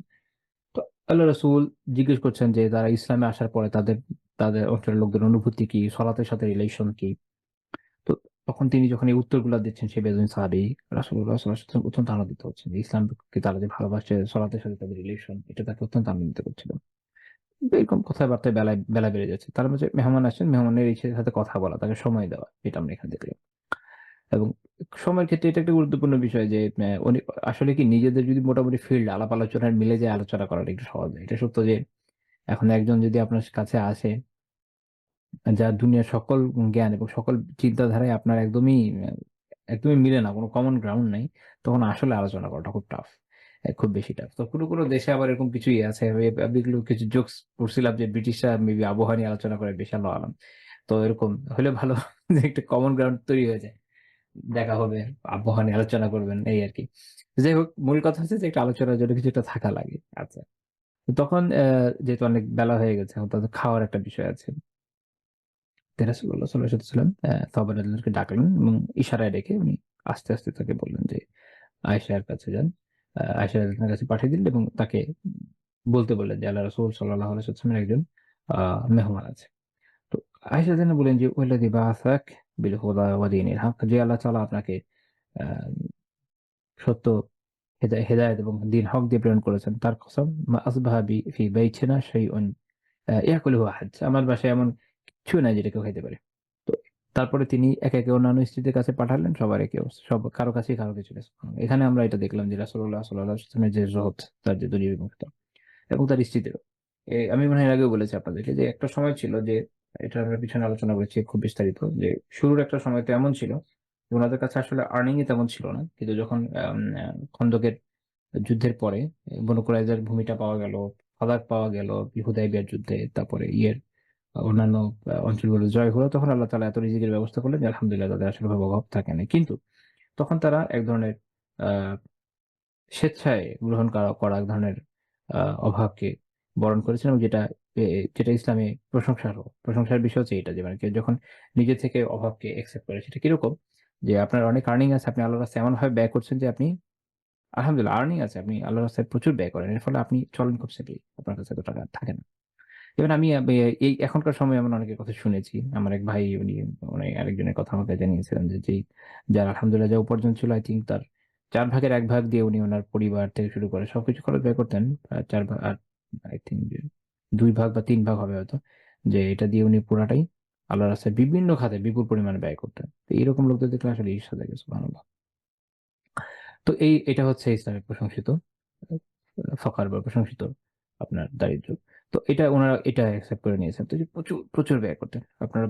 তো আল্লাহ রাসূল জিজ্ঞেস করছেন যে তারা ইসলামে আসার পরে তাদের অঞ্চলের লোকদের অনুভূতি কি? সলাতের সাথে রিলেশন কি? তো তখন তিনি যখন এই উত্তরগুলা দিচ্ছেন সেই বেদুইন সাহাবী রাসূলুল্লাহ সাল্লাল্লাহু আলাইহি ওয়াসাল্লাম অত্যন্ত আনন্দিত হচ্ছেন। যে ইসলামকে তারা যে ভালোবাসে, সলাতের সাথে তাদের রিলেশন এটা তাকে অত্যন্ত আনন্দিত করছিল। কিন্তু এরকম কথাবার্তায় বেলা বেড়ে যাচ্ছে। তার মাঝে মেহমান আসছেন, মেহমানের ইচ্ছের সাথে কথা বলা, তাকে সময় দেওয়া। এটা আমরা এখানে দেখলাম। এবং সময়ের ক্ষেত্রে এটা একটা গুরুত্বপূর্ণ বিষয় যে উনি আসলে কি নিজেদের যদি মোটামুটি ফিল্ড আলাপ আলোচনায় মিলে যায় আলোচনা করাটা একটু সহজ হয়। এটা সত্য যে এখন একজন যদি আপনার কাছে আসে যার দুনিয়ার সকল জ্ঞান এবং সকল চিন্তাধারায় আপনার একদমই মিলে না, কোনো কমন গ্রাউন্ড নাই। তখন আসলে আলোচনা করাটা খুব টাফ। খুব বেশি টাফ। তো কোনো দেশে আবার এরকম কিছুই আছে। আমি এগুলো কিছু জোকস পড়ছিলাম যে ব্রিটিশরা মেবি আবহাওয়া নিয়ে আলোচনা করে বেশ আল্লাহু আলাম। তো এরকম হলে ভালো যে একটা কমন গ্রাউন্ড তৈরি হয়ে যায়। দেখা হবে, আবহাওয়া নিয়ে আলোচনা করবেন এই আরকি। যাই হোক মূল কথা হচ্ছে যে একটা আলোচনার জন্য কিছু একটা থাকা লাগে। আচ্ছা। তো তখন যেহেতু অনেক বেলা হয়ে গেছে, এখন তাদের খাওয়ার একটা বিষয় আছে। তো রাসূলুল্লাহ সাল্লাল্লাহু আলাইহি ওয়াসাল্লাম সাহাবা রাদিয়াল্লাহু ডাকলেন এবং ইশারায় ডেকে উনি আস্তে তাকে বললেন যে, আয়েশার কাছে যান। আয়েশা রাদিয়াল্লাহু আনহার কাছে পাঠিয়ে দিলেন এবং তাকে বলতে বললেন যে, আল্লাহ রাসূল সাল্লাল্লাহু আলাইহি ওয়াসাল্লামের একজন আ মেহমান আছে। তো আয়েশা রাদিয়াল্লাহু বললেন যে, "ওয়াল্লাযী বাআসাক বিল হুদা ওয়া দীনিল হক" যে আল্লাহ তাআলা আপনাকে আ সত্য হেদায়েত এবং দ্বীন হক দিয়ে প্রেরণ করেছেন। তার কসম মা আসবাহা ফি বাইতিনা শাইউন ইয়াকুলুহু আহাদ। আমার বাসায় এমন কিচ্ছু নাই যেটা কেউ খাইতে পারে। তো তারপরে তিনি একে অন্যান্য স্ত্রীদের কাছে পাঠালেন। সবার একই অবস্থা। কারো কাছেই কারো কিছু নাই। সুবহানাল্লাহ। এখানে আমরা এটা দেখলাম যে রাসূলুল্লাহ সাল্লাল্লাহু আলাইহি ওয়াসাল্লামের যে জুহদ, তার যে দুনিয়াবিমুখতা এবং তার স্ত্রীদেরও। আমি মনে হয় এর আগেও বলেছি আপনাদেরকে যে একটা সময় ছিল যে এটা আমরা পিছনে আলোচনা করেছি খুব বিস্তারিত যে শুরুর একটা সময় তো এমন ছিল যে উনাদের কাছে আসলে আর্নিং ই তেমন ছিল না। কিন্তু যখন খন্দকের যুদ্ধের পরে বনু কুরাইজার ভূমিটা পাওয়া গেল, ফাদাক পাওয়া গেল, হুদায়বিয়ার যুদ্ধে, তারপরে অন্যান্য অঞ্চলগুলো জয় হলো, তখন আল্লাহ তাআলা এত রিজিকের ব্যবস্থা করলেন যে আলহামদুলিল্লাহ তাদের আসলে ওভাবে অভাব থাকে নাই। কিন্তু তখন তারা এক ধরনের আ স্বেচ্ছায় গ্রহণ করা এক ধরনের আ অভাবকে বরণ করেছেন এবং যেটা যেটা ইসলামে প্রশংসার বিষয় হচ্ছে এটা যে মানে কেউ যখন নিজে থেকে অভাবকে অ্যাকসেপ্ট করে সেটা কিরকম? যে আপনার অনেক আর্নিং আছে, আপনি আল্লাহর রাস্তায় এমনভাবে ব্যয় করছেন যে আপনি আলহামদুলিল্লাহ আর্নিং আছে, আপনি আল্লাহর রাস্তায় প্রচুর ব্যয় করেন। এর ফলে আপনি চলেন খুব সিম্পলি। আপনার কাছে এত টাকা থাকে না। ইভেন আমি এই এখনকার সময়ে এমন অনেকের কথা শুনেছি। আমার এক ভাই উনি আরেকজনের কথা আমাকে জানিয়েছিলেন যে যার আলহামদুলিল্লাহ যা উপার্জন ছিল আই থিংক তার ৪ ভাগের ১ ভাগ দিয়ে উনি উনার পরিবার থেকে শুরু করে সবকিছু খরচ ব্যয় করতেন। ৪ ভাগ আর আই থিংক যে ২ ভাগ বা ৩ ভাগ হবে হয়তো। যে এটা দিয়ে উনি পুরাটাই আল্লাহর রাস্তায় বিভিন্ন খাতে বিপুল পরিমাণে ব্যয় করতেন। তো এরকম লোকদের দেখলে আসলে ঈর্ষা জাগে সুবহানাল্লাহ। তো এটা হচ্ছে ইসলামের প্রশংসিত ফকর বা প্রশংসিত আপনার দারিদ্র্য। তো উনারা এটা অ্যাকসেপ্ট করে নিয়েছেন। তো যে প্রচুর ব্যয় করতেন। আপনারা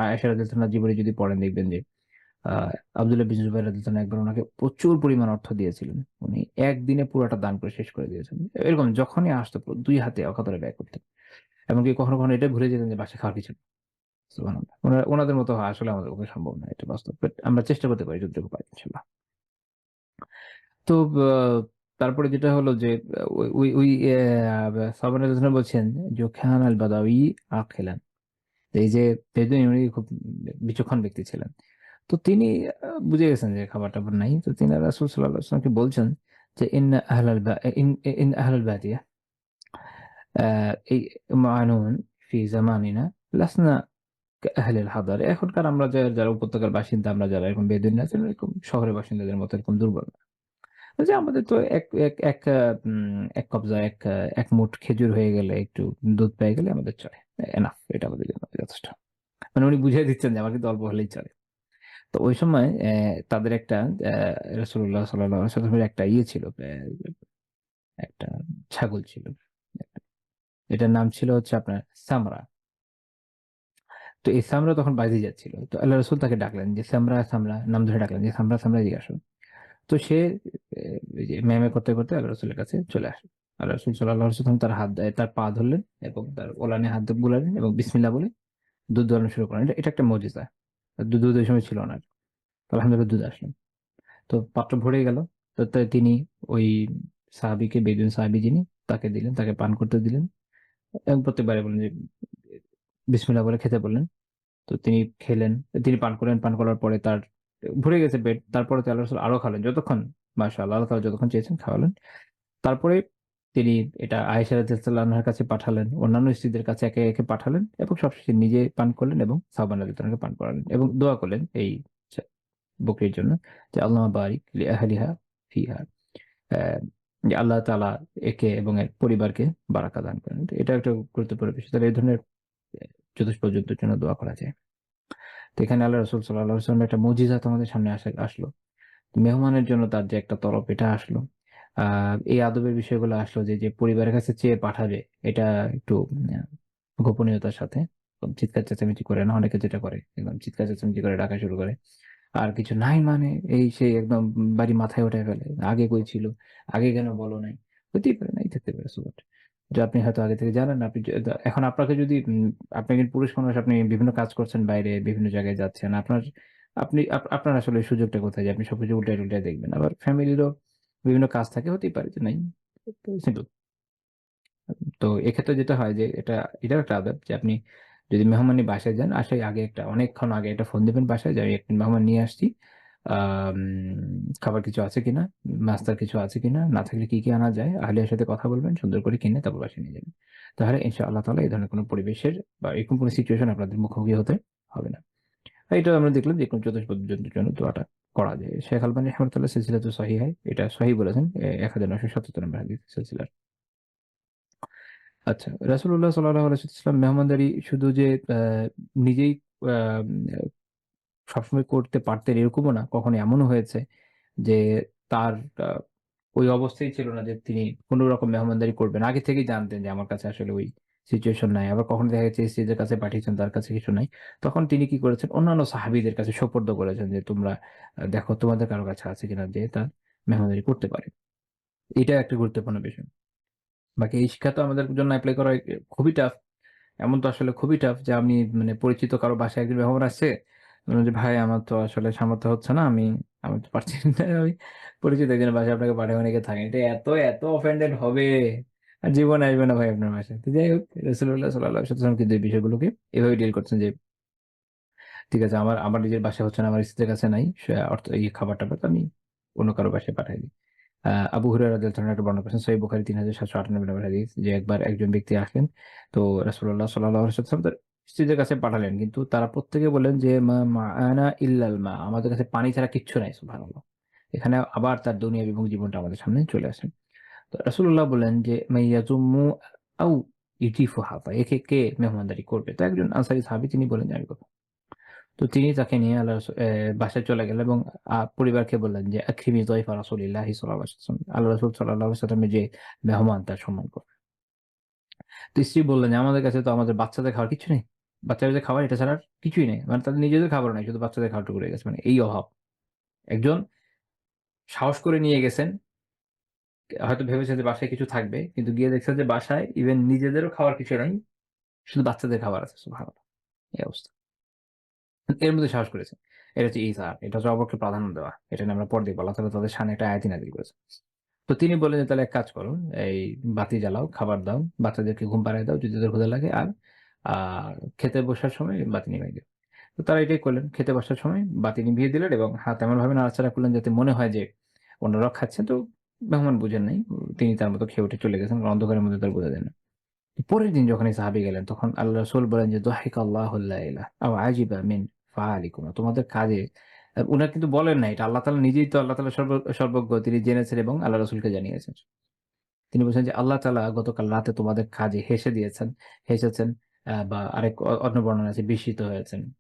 আয়েশা রাদিয়াল্লাহু আনহার জীবনে যদি পড়েন দেখবেন যে আ আব্দুল্লাহ বিন জুবাইর রাদিয়াল্লাহু আনহু একবার উনাকে প্রচুর পরিমাণ অর্থ দিয়েছিলেন। উনি একদিনে পুরাটা দান করে শেষ করে দিয়েছেন। এরকম যখনই আসতো ২ হাতে অকাতরে ব্যয় করতেন। এমনকি কখনো এটা ভুলে যেতেন যে বাসায় খাওয়ার কিছু নেই। সুবহানাল্লাহ। উনাদের মতো হওয়া আসলে আমাদের পক্ষে সম্ভব না। এটা বাস্তব। বাট আমরা চেষ্টা করতে পারি যতটুকু পারি ইনশাআল্লাহ। তো তারপরে যেটা হলো যে ওই সালমান আল হোসেন বলছেন যে খান আল বাদাউই আকিলান। এই যে বেদুইন উনি খুব বিচক্ষণ ব্যক্তি ছিলেন। তো তিনি বুঝে গেছেন যে খাবার-টাবার নাই। তো তিনি রাসূল সাল্লাল্লাহু আলাইহি ওয়াসাল্লামকে বলছেন যে ইন আহলাল বাদিয়া এই মা'নুন ফি জামানিনা লাসনা কাআহলিল হাদার। এখনকার আমরা যারা উপত্যকার বাসিন্দা আমরা যারা এরকম বেদুইন আছি এরকম শহরের বাসিন্দাদের মতো এরকম দুর্বল না। যে আমাদের তো এক এক এক আ এক কবজা এক মুঠ খেজুর হয়ে গেলে, একটু দুধ পেয়ে গেলে আমাদের চলে। এনাফ এটা আমাদের জন্য যথেষ্ট। মানে উনি বুঝিয়ে দিচ্ছেন যে আমার কিন্তু অল্প হলেই চলে। তো ওই সময় তাদের একটা রাসূলুল্লাহ সাল্লাল্লাহু আলাইহি ওয়াসাল্লামের একটা ছিল, একটা ছাগল ছিল। এটার নাম ছিল হচ্ছে আপনার সামরা। তো এই সামরা তখন বাইরে যাচ্ছিল। তো আল্লাহ রাসূল তাকে ডাকলেন যে সামরা, সামরা নাম ধরে ডাকলেন যে সামরা, সামরা এদিকে আসো। তো সে ওই যে ম্যাঁ করতে, করতে আল্লাহ রাসূলের কাছে চলে আসে। আল্লাহ রাসূল সাল্লাল্লাহু আলাইহি ওয়াসাল্লাম তার পা ধরলেন এবং তার ওলানে হাত বুলালেন এবং বিসমিল্লাহ বলে দুধ দোয়ানো শুরু করলেন। এটা একটা মুজিজা। দুধ ওই সময় ছিল না। তো আলহামদুলিল্লাহ দুধ আসলো। তো পাত্র ভরে গেল। তো তিনি ওই সাহাবীকে, বেদুইন সাহাবী যিনি তাকে দিলেন, তাকে পান করতে দিলেন এবং প্রত্যেকবারে বললেন যে বিসমিল্লাহ বলে খেতে বললেন। তো তিনি খেলেন, তিনি পান করলেন। পান করার পরে তার ভরে গেছে পেট। তারপরে তো আল্লাহ রাসূল আরো খাওয়ালেন। যতক্ষণ মাশাআল্লাহ আল্লাহ তাআলা যতক্ষণ চেয়েছেন খাওয়ালেন। তারপরে তিনি এটা আয়েশা রাদিয়াল্লাহু আনহার কাছে পাঠালেন, অন্যান্য স্ত্রীদের কাছে একে, একে পাঠালেন এবং সবশেষে নিজে পান করলেন এবং সাহাবা রাদিয়াল্লাহু আনহুকে পান করালেন এবং দোয়া করলেন এই ছা বকরির জন্য যে আল্লাহুম্মা বারিক লি আহলিহা ফিহা। অ্যা যে আল্লাহ তাআলা একে এবং এর পরিবারকে বারাকা দান করেন। তো এটা একটা গুরুত্বপূর্ণ বিষয়। তাহলে এই ধরনের চতুষ্পদ জন্তুর জন্য দোয়া করা যায়। তো এখানে আল্লাহ রাসূল সাল্লাল্লাহু আলাইহি ওয়াসাল্লামের একটা মুজিজাত আমাদের সামনে আসলো। মেহমানের জন্য তার যে একটা তরফ এটা আসলো। আ এই আদবের বিষয়গুলো আসলো যে পরিবারের কাছে চেয়ে পাঠাবে এটা একটু গোপনীয়তার সাথে চিৎকার চেঁচামেচি করে না। অনেকে যেটা করে একদম চিৎকার চেঁচামেচি করে ডাকা শুরু করে। আর কিছু নাই মানে এই সেই একদম বাড়ি মাথায় উঠায় ফেলে। আগে কই ছিল? আগে কেন বলো নাই? হতেই পারে, নাই থাকতে পারে সুবাট। যে আপনি হয়তো আগে থেকে জানেন আপনি এখন আপনাকে যদি আপনি একজন পুরুষ মানুষ, আপনি বিভিন্ন কাজ করছেন বাইরে, বিভিন্ন জায়গায় যাচ্ছেন। আপনার আসলে এই সুযোগটা কোথায় যে আপনি সবকিছু উল্টায় দেখবেন। আবার ফ্যামিলিরও বিভিন্ন কাজ থাকে, হতেই পারে যে নাই। সিম্পল। তো এক্ষেত্রে যেটা হয় যে এটাও একটা আদব যে আপনি যদি মেহমানি বাসায় যান, আসার আগে অনেকক্ষণ আগে একটা ফোন দিবেন বাসায় যে আমি একটা মেহমান নিয়ে আসছি। আম খাবার কিছু আছে কিনা? নাস্তার কিছু আছে কিনা? না থাকলে কি আনা যায়? আহলিয়ার সাথে কথা বলবেন, সুন্দর করে কিনে তারপর বাসায় নিয়ে যাবেন। তাহলে ইনশাআল্লাহ তাআলা এই ধরনের কোন পরিবেশের বা এরকম কোন সিচুয়েশন আপনাদের মুখোমুখি হতে হবে না। এটাও আমরা দেখলাম যে কোন চতুষ্পদ জন্তুর জন্য দোয়াটা করা যায়। শেখ আলবানী রাহমাতুল্লাহ সিলসিলাতুস সহিহায় এটা সহিহ বলেছেন। ১৯৭৭ নম্বর হাদিস সিলসিলার। আচ্ছা, রাসূলুল্লাহ সাল্লাল্লাহু আলাইহি ওয়াসাল্লাম মেহমানদারি শুধু যে আ নিজেই আ সবসময় করতে পারতেন এরকমও না। কখনো এমনও হয়েছে যে তার আ ওই অবস্থাই ছিল না যে তিনি কোন রকম মেহমানদারি করবেন। আগে থেকেই জানতেন যে আমার কাছে আসলে ওই সিচুয়েশন নাই। আবার কখনো দেখা যাচ্ছে স্ত্রীদের কাছে পাঠিয়েছেন, তার কাছে কিছু নাই। তখন তিনি কি করেছেন? অন্যান্য সাহাবীদের কাছে সোপর্দ করেছেন যে তোমরা দেখো তোমাদের কারো কাছে আছে কিনা যে তার মেহমানদারি করতে পারে। এটা একটা গুরুত্বপূর্ণ বিষয়। বাকি এই শিক্ষা তো আমাদের জন্য এপ্লাই করা খুবই টাফ। এমন তো আসলে খুবই টাফ যে আমি মানে পরিচিত কারো বাসায় একজন মেহমান আসছে। বললাম যে, "ভাই আমার তো আসলে সামর্থ্য হচ্ছে না। আমি তো পারছি না। আমি পরিচিত একজনের বাসায় আপনাকে পাঠাবো নাকি থাকেন।" এটা এত অফেন্ডেড হবে। আর জীবনে আসবে না ভাই আপনার বাসায়। তো যাই হোক রাসূলুল্লাহ সাল্লাল্লাহু আলাইহি ওয়াসাল্লাম কিন্তু এই বিষয়গুলোকে এভাবে ডিল করছেন যে, ঠিক আছে আমার আমার নিজের বাসায় হচ্ছে না, আমার স্ত্রীর কাছে নাই। অর্থ খাবার-টাবার তো আমি অন্য কারো বাসায় পাঠাই দিই। আবু হুরায়রা রাদিয়াল্লাহু তাআলা একটা বর্ণনা করেছেন সহিহ বুখারী ৩৭৯৮ নম্বর হাদিস যে একবার একজন ব্যক্তি আসলেন। তো রাসূলুল্লাহ সাল্লাল্লাহু আলাইহি ওয়াসাল্লাম তার স্ত্রীদের কাছে পাঠালেন। কিন্তু তারা প্রত্যেকে বললেন যে, "মা মা'ানা ইল্লাল মা।" আমাদের কাছে পানি ছাড়া কিচ্ছু নাই। সুবহানাল্লাহ। এখানে আবার তার দুনিয়াবি এবং জীবনটা আমাদের সামনে চলে আসে। তো রাসূলুল্লাহ বললেন যে, "মান ইয়াজুম্মু আও ইউজিফু হাফা।" একে কে মেহমানদারি করবে? তো একজন আনসারী সাহাবী তিনি বললেন যে, "আমি করব।" তো তিনি তাকে নিয়ে আল্লাহ বাসায় চলে গেলেন এবং পরিবারকে বললেন যে, "আকরিমি যায়ফা রাসূলিল্লাহি সাল্লাল্লাহু আলাইহি ওয়াসাল্লাম।" আল্লাহ রাসূল সাল্লাল্লাহু আলাইহি ওয়াসাল্লামের যে মেহমান তার সম্মান করো। তো স্ত্রী বললেন যে, "আমাদের কাছে তো আমাদের বাচ্চাদের খাওয়ার কিছু নেই। বাচ্চাদের যে খাবার এটা ছাড়া আর কিছুই নেই। মানে তাদের নিজেদের খাবারও নাই। শুধু বাচ্চাদের খাওয়াটুকু রয়ে গেছে।" মানে এই অভাব। একজন সাহস করে নিয়ে গেছেন। হয়তো ভেবেছেন যে বাসায় কিছু থাকবে। কিন্তু গিয়ে দেখছেন যে বাসায় ইভেন নিজেদেরও খাওয়ার কিছু নাই। শুধু বাচ্চাদের খাবার আছে। সুবহানাল্লাহ! এই অবস্থা। এর মধ্যে সাহস করেছে। এটা হচ্ছে ইসার। এটা হচ্ছে অপরকে প্রাধান্য দেওয়া। এটা নিয়ে আমরা পরে দেখব। আল্লাহ তাআলা তাদের শানে একটা আয়াতই নাযিল করেছেন। তো তিনি বললেন যে, "তাহলে এক কাজ করো। এই বাতি জ্বালাও, খাবার দাও, বাচ্চাদেরকে ঘুম পাড়ায় দাও যদি ওদের ক্ষুধা লাগে। আর আ খেতে বসার সময় বাতি নিভিয়ে দিও।" তো তারা এটাই করলেন। খেতে বসার সময় বাতি নিভিয়ে দিলেন এবং হাত এমনভাবে নাড়াচাড়া করলেন যাতে মনে হয় যে অন্যরাও খাচ্ছেন। তো মেহমান বুঝেন নাই। তিনি তার মতো খেয়ে উঠে চলে গেছেন। কারণ অন্ধকারের মধ্যে তার বোঝা যায় না। পরের দিন যখন এই সাহাবী গেলেন তখন আল্লাহ রাসূল বলেন যে, "দহাইকা আল্লাহুল লাইলা আও আজিবা মিন ফাআলিকুমা।" তোমাদের কাজে উনারা কিন্তু বলেন নাই। এটা আল্লাহ তাআলা নিজেই তো আল্লাহ তাআলা সর্বজ্ঞ। তিনি জেনেছেন এবং আল্লাহ রাসূলকে জানিয়েছেন। তিনি বলছেন যে, "আল্লাহ তাআলা গতকাল রাতে তোমাদের কাজে হেসে দিয়েছেন, হেসেছেন বা আরেক অন্য বর্ণনা আছে বিস্মিত হয়েছেন।"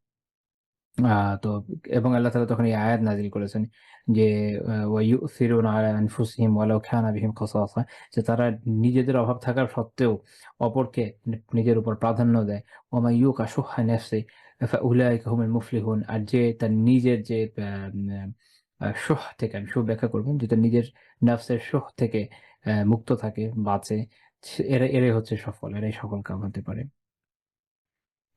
আ তো এবং আল্লাহ তাআলা তখন এই আয়াত নাযিল করেছেন যে, "ওয়া ইউসিরুনা আলা আনফুসিহিম ওয়ালাউ কানা বিহিম খাসাসা" যে তারা নিজেদের অভাব থাকা সত্ত্বেও অপরকে নিজের উপর প্রাধান্য দেয়। "ওয়া মান ইউকা শুহ্হা নাফসি ফাউলাইকা হুমুল মুফলিহুন" আর যে তার নিজের যে শুহ থেকে আমি ব্যাখ্যা করব যে তার নিজের নফসের শুহ থেকে মুক্ত থাকে, বাঁচে, এরাই হচ্ছে সফল। এরাই সফল কাম হতে পারে।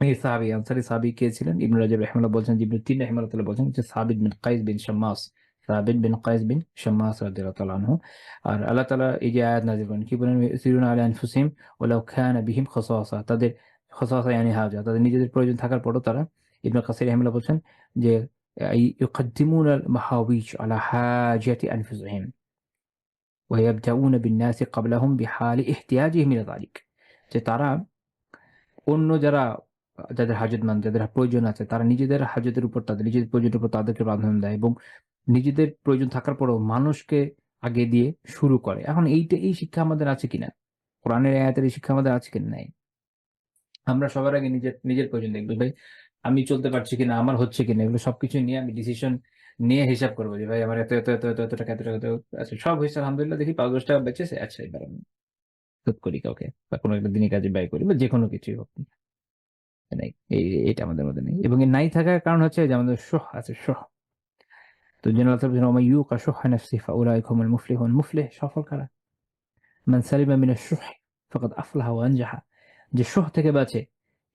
এই সাহাবী, আনসারী সাহাবী কে ছিলেন? ইবনে রাজাব রাহিমাহুল্লাহ বলছেন, ইবনে তিন রাহিমাহুল্লাহ বলছেন যে সাবিত বিন কাইস বিন শাম্মাস। সাবিত বিন কাইস বিন শাম্মাস রাদিয়াল্লাহু তাআলা আনহু। আর আল্লাহ তাআলা এই যে আয়াত নাযিল করেন, কি বলেন? ইউসিরুনা আলা আনফুসিহিম ওয়ালাউ কানা বিহিম খাসাসা। তাদের খাসাসা ইয়ানি হাজা। তাদের নিজেদের প্রয়োজন থাকার পরও তারা ইবনে কাসির রাহিমাহুল্লাহ বলছেন যে ইউকদ্দিমুনা আল মাহাওইজ আলা হাজাতি আনফুসিহিম ওয়া ইয়াবদাউনা বিন নাসি ক্বাবলাহুম বিহালি ইহতিয়াজিহিম ইলা যালিক। যে তারা অন্য যারা যাদের হাজতমন্দ, যাদের প্রয়োজন আছে তারা নিজেদের হাজতের উপর তাদের নিজেদের প্রয়োজনের উপর তাদেরকে প্রাধান্য দেয় এবং নিজেদের প্রয়োজন থাকার পরেও মানুষকে আগে দিয়ে শুরু করে। এখন এই শিক্ষা আমাদের আছে কিনা? কোরআনের এই আয়াতের এই শিক্ষা আমাদের আছে কিনা? নাই। আমরা সবার আগে নিজের প্রয়োজন দেখব। ভাই আমি চলতে পারছি কিনা, আমার হচ্ছে কিনা এগুলো সবকিছু নিয়ে আমি ডিসিশন নিয়ে হিসাব করব যে ভাই আমার এত টাকা এত টাকা আচ্ছা সব হইছে আলহামদুলিল্লাহ দেখি ৳৫-১০ বেঁচেছে আচ্ছা এবার আমি শোধ করি কাউকে বা কোনো একটা দিনের কাজে ব্যয় করি বা যেকোনো কিছুই হোক। নাই। এটা আমাদের মধ্যে নেই। এবং এই নাই থাকার কারণ হচ্ছে যে আমাদের শুহ আছে, শুহ। তো যেন আল্লাহ তাআলা বলছেন, "ওয়া মান ইউকা শুহহা নাফসিহি ফাউলাইকা হুমুল মুফলিহুন।" মুফলিহ সফল কারা? মান সালিমা মিনাশ শুহহি ফাকাদ আফলাহা ওয়া আনজাহা। যে শুহ থেকে বাঁচে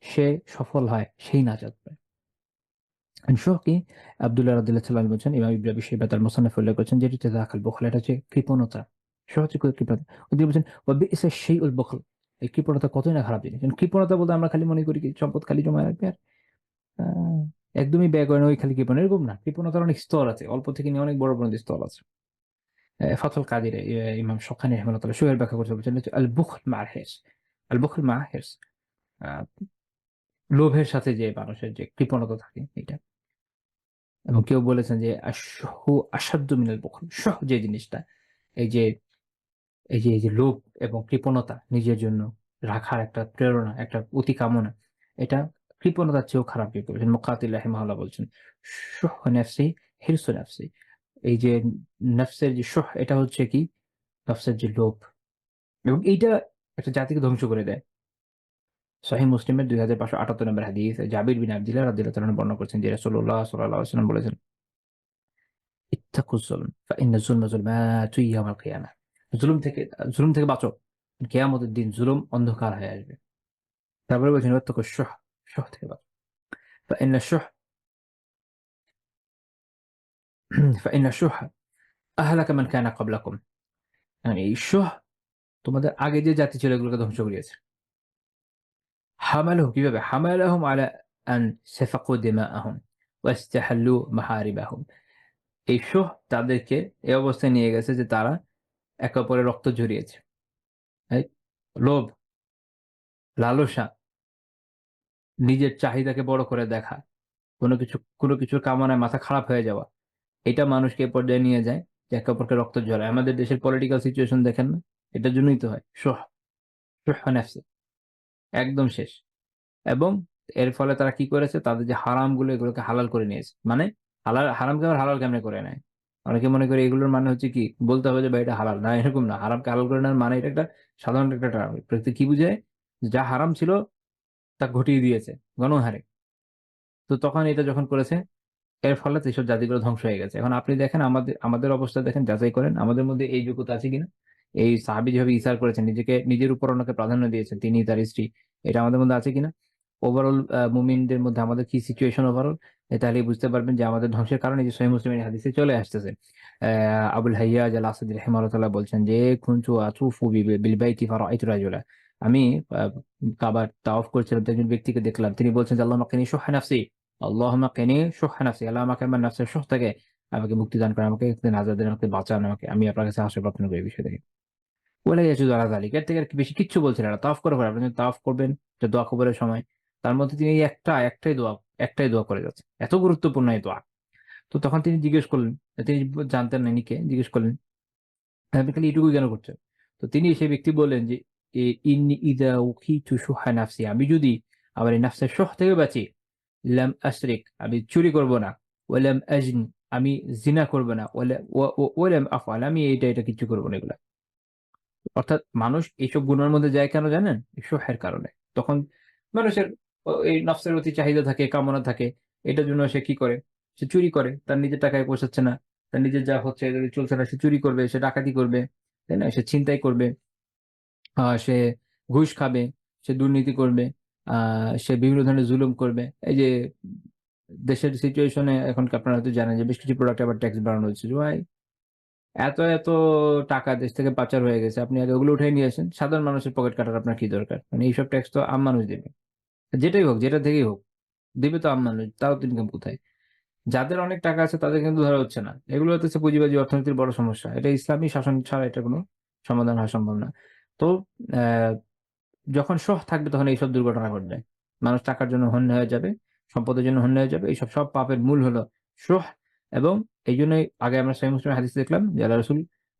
সে সফল হয়, সেই নাজাত পায়। শুহ কি? আব্দুল্লাহ রাদিয়াল্লাহু তাআলা আনহু বলছেন, ইমাম ইবনে আবী শাইবা তার মুসান্নাফে উল্লেখ করেছেন যে, "এটা যাকাল বুখল" এটা হচ্ছে কৃপণতা। শুহ হচ্ছে কৃপণতা। তিনি বলছেন, "ওয়া বি'সা শাইউল বুখল" এই কৃপণতা কতই না খারাপ জিনিস। কৃপণতা বলতে আমরা খালি মনে করি কি সম্পদ খালি জমায় রাখবে আর আ একদমই ব্যয় করে না ওই খালি কৃপণ এরকম না। কৃপণতার অনেক স্তর আছে। অল্প থেকে নিয়ে অনেক বড় পর্যন্ত স্তর আছে। ফাথুল কাদির ইমাম শওকানি রাহিমাহুল্লাহ তাআলা সুরের ব্যাখ্যা করতে বলছেন আল বুখল মা'আল হিরস। আল বুখল মা'আ হিরস। আ লোভের সাথে যে মানুষের যে কৃপণতা থাকে এটা। এবং কেউ বলেছেন যে আশ-শুহু আসাদ্দু মিনাল বুখল। শুহ যে জিনিসটা এই যে এই যে লোভ এবং কৃপণতা নিজের জন্য রাখার একটা প্রেরণা, একটা অতিকামনা। এটা কৃপণতার চেয়েও খারাপ কেউ বলেছেন। মুকাতিল রাহিমাহুল্লাহ বলছেন, "শুহহু নাফসি হিরসু নাফসি।" এই যে নফসের যে শুহ এটা হচ্ছে কি? নফসের যে লোভ এবং এইটা একটা জাতিকে ধ্বংস করে দেয়। সহিহ মুসলিমের ২৫৭৮ নম্বর হাদিস জাবির বিন আব্দিল্লাহ রাদিয়াল্লাহু তাআলা বর্ণনা করেছেন যে রাসূলুল্লাহ সাল্লাল্লাহু আলাইহি ওয়াসাল্লাম বলেছেন, "ইত্তাকুজ যুলম ফাইন্না যুলমা যুলমাতু ইয়াওমাল কিয়ামাহ।" জুলুম থেকে বাঁচো। কিয়ামতের দিন জুলুম অন্ধকার হয়ে আসবে। তারপরে বলছেন, "ওয়াত্তাকুশ শুহ।" শুহ থেকে বাঁচো। ফাইন্না শুহ ফাইন্না শুহা আহলাকা মান কানা ক্বাবলাকুম। এই শুহ তোমাদের আগে যে জাতি ছিল এগুলোকে ধ্বংস করিয়েছে। হামালাহুম কিভাবে? হামালাহুম আলা আন সাফাকু দিমাআহুম ওয়াস্তাহাল্লু মাহারিবাহুম। এই শুহ তাদেরকে এই অবস্থায় নিয়ে গেছে যে তারা একে অপরের রক্ত ঝরিয়েছে। রাইট? লোভ, লালসা, নিজের চাহিদাকে বড় করে দেখা, কোনো কিছুর কামনায় মাথা খারাপ হয়ে যাওয়া। এটা মানুষকে এ পর্যায়ে নিয়ে যায় যে একে অপরকে রক্ত ঝরায়। আমাদের দেশের পলিটিক্যাল সিচুয়েশন দেখেন না? এটার জন্যই তো হয়। শুহ নাফসি একদম শেষ। এবং এর ফলে তারা কি করেছে? তাদের যে হারামগুলো এগুলোকে হালাল করে নিয়েছে। মানে হারামকে আবার হালাল কেমনে করে নেয়? অনেকে মনে করে এগুলোর মানে হচ্ছে কি বলতে হবে যে ভাই এটা হালাল। না এরকম না। হারামকে হালাল করে নেওয়ার মানে এটা একটা সাধারণ একটা টার্ম। প্রকৃতি কি বুঝায়? যা হারাম ছিল তা ঘটিয়ে দিয়েছে গণহারে। তো তখন এটা যখন করেছে এর ফলে তো এইসব জাতিগুলো ধ্বংস হয়ে গেছে। এখন আপনি দেখেন আমাদের অবস্থা দেখেন, যাচাই করেন আমাদের মধ্যে এই যোগ্যতা আছে কিনা? এই সাহাবী যেভাবে ইসার করেছেন, নিজের উপর অন্যকে প্রাধান্য দিয়েছেন, তিনি তার স্ত্রী, এটা আমাদের মধ্যে আছে কিনা? ওভারঅল মুমিনদের মধ্যে আমাদের কি সিচুয়েশন ওভারঅল, তাহলেই বুঝতে পারবেন যে আমাদের ধ্বংসের কারণে যে সহিহ মুসলিমের হাদিসে চলে আসতেছে। আবুল হাইয়াজ আল আসাদি রাহিমাহুল্লাহ বলছেন যে কুনতু আতুফু বিল বাইতি ফারাআইতু রাজুলা। আমি কাবার তাওয়াফ করছিলাম, তো একজন ব্যক্তিকে দেখলাম, তিনি বলছেন যে আল্লাহুম্মা কিনি শুহা নাফসি, আল্লাহুম্মা কিনি শুহা নাফসি, আল্লাহ আমাকে আমার নাফসের শুহ থেকে আমাকে মুক্তি দান করেন, আমাকে নাজাত দেন, আমাকে বাঁচান, আমাকে, আমি আপনার কাছে আশ্রয় প্রার্থনা করি এই বিষয় থেকে। ওয়ালা ইয়াজুযু আলা যালিক, এর থেকে আর বেশি কিচ্ছু বলছিলেন না। তাওয়াফ করার পর আপনি যখন তাওয়াফ করবেন, যে দোয়া কবুলের সময়, তার মধ্যে তিনি এই একটাই দোয়া করে যাচ্ছেন। এত গুরুত্বপূর্ণ এই দোয়া। তো তখন তিনি জিজ্ঞেস করলেন, তিনি জানতেন না ইনি কে, জিজ্ঞেস করলেন, আপনি খালি এটুকুই কেন করছেন? তো তিনি সেই ব্যক্তি বললেন যে ইন্নী ইযা উকিতু শুহা নাফসি, আমি যদি আমার এই নাফসের শুহ থেকে বাঁচি, লাম আশরিক, আমি চুরি করব না, ওয়ালাম আজনি, আমি জিনা করব না, ওয়ালাম আফআল, আমি এটা কিচ্ছু করব না এগুলা। অর্থাৎ মানুষ এইসব গুনার মধ্যে যায় কেন জানেন? এই শুহের কারণে। তখন মানুষের এই নফসের প্রতি চাহিদা থাকে, কামনা থাকে। এটার জন্য সে কি করে? সে চুরি করে। তার নিজের টাকায় পোষাচ্ছে না। তার নিজের যা হচ্ছে এগুলো চলছে না। সে চুরি করবে, সে ডাকাতি করবে, তাই না? সে ছিনতাই করবে, সে ঘুষ খাবে, সে দুর্নীতি করবে, সে বিভিন্ন ধরনের জুলুম করবে। এই যে দেশের সিচুয়েশনে এখন আপনারা হয়তো জানেন যে বেশ কিছু প্রোডাক্টে আবার ট্যাক্স বাড়ানো হচ্ছে। ভাই এত টাকা দেশ থেকে পাচার হয়ে গেছে। আপনি আগে ওগুলো উঠায় নিয়ে আসেন। সাধারণ মানুষের পকেট কাটার আপনার কি দরকার? মানে এইসব ট্যাক্স তো আম মানুষ দিবে। যেটাই হোক, যেটা থেকেই হোক, দিবে তো আম মানুষ। তাও তো ইনকাম কোথায়? যাদের অনেক টাকা আছে তাদের কিন্তু ধরা হচ্ছে না। এগুলো হচ্ছে পুঁজিবাজি অর্থনীতির বড় সমস্যা। এটা ইসলামী শাসন ছাড়া এটা কোনো সমাধান হওয়া সম্ভব না। তো আহ যখন শহ থাকবে তখন এইসব দুর্ঘটনা ঘটবে। মানুষ টাকার জন্য হন্যে হয়ে যাবে, সম্পদের জন্য হন্যে হয়ে যাবে। এইসব সব পাপের মূল হলো শহ। এবং এইজন্যই আগে আমরা সহিহ মুসলিমের হাদিসে দেখলাম যে আল্লাহ রাসূল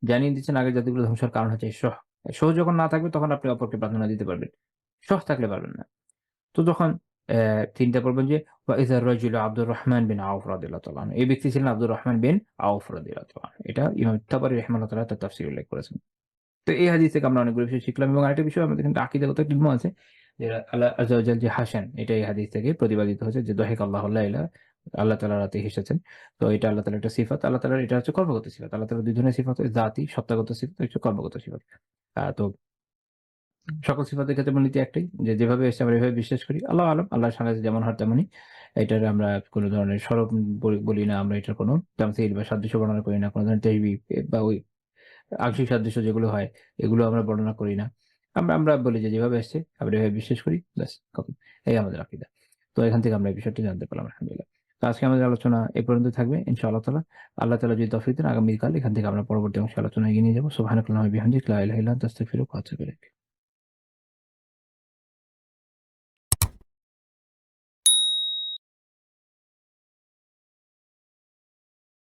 জানিয়ে দিচ্ছেন আগের জাতিগুলো ধ্বংসের কারণ হচ্ছে এই শহ। শহ যখন না থাকবে তখন আপনি অপরকে প্রাধান্য দিতে পারবেন। শহ থাকলে পারবেন না। তো যখন চিন্তা করবেন যে ওয়াইজা রাজুলু আব্দুর রহমান বিন আউফ রাদিয়াল্লাহু তাআলা আনহু। এই ব্যক্তি ছিলেন আব্দুর রহমান বিন আউফ রাদিয়াল্লাহু তাআলা আনহু। এটা ইমাম তাবরী রাহিমাহুল্লাহ তাআলা তার তাফসীরে উল্লেখ করেছেন। তো এই হাদিস থেকে আমরা অনেকগুলো বিষয় শিখলাম এবং আরেকটা বিষয় আমাদের কিন্তু আকীদাগত একটা ইলমও আছে যে আল্লাহ আযজা ওয়া জাল যে হাসেন, এটা এই হাদিস থেকে প্রতিপাদিত হয়েছে যে দহিক আল্লাহু লাইলা, আল্লাহ তাআলা রাতে হেসেছেন। তো এটা আল্লাহ তাআলার একটা সিফাত। আল্লাহ তাআলার এটা হচ্ছে কর্মগত সিফাত। আল্লাহ তাআলার দুই ধরনের সিফাত হয়, জাতি সত্তাগত সিফাত, হচ্ছে কর্মগত সিফাত। তো সকল সিফাতের ক্ষেত্রে মূলনীতি একটাই যে যেভাবে এসেছে আমরা এভাবে বিশ্বাস করি। আল্লাহু আ'লাম, আল্লাহর সামনে যেমন হয় তেমনই। এটার আমরা কোন ধরনের সরব বলি না, আমরা এটার কোনো তামসীল বা সাদৃশ্য বর্ণনা করি না। কোন ধরনের তাশবীহ বা ওই আংশিক সাদৃশ্য যেগুলো হয় এগুলো আমরা বর্ণনা করি না। আমরা আমরা বলি যে যেভাবে এসছে আমরা এভাবে বিশ্বাস করি। ব্যাস খতম। এই আমাদের আকীদা। তো এখান থেকে আমরা এই বিষয়টি জানতে পারলাম আলহামদুলিল্লাহ। তো আজকে আমাদের আলোচনা এ পর্যন্ত থাকবে ইনশাআল্লাহ তাআলা। আল্লাহ তাআলা যদি তৌফিক দেন আগামীকাল এখান থেকে আমরা পরবর্তী অংশে আলোচনা এগিয়ে নিয়ে যাব। সুবহানাকাল্লাহি ওয়া বিহামদিকা লা ইলাহা ইল্লা আনতা আস্তাগফিরুকা ওয়া আতুবু ইলাইক।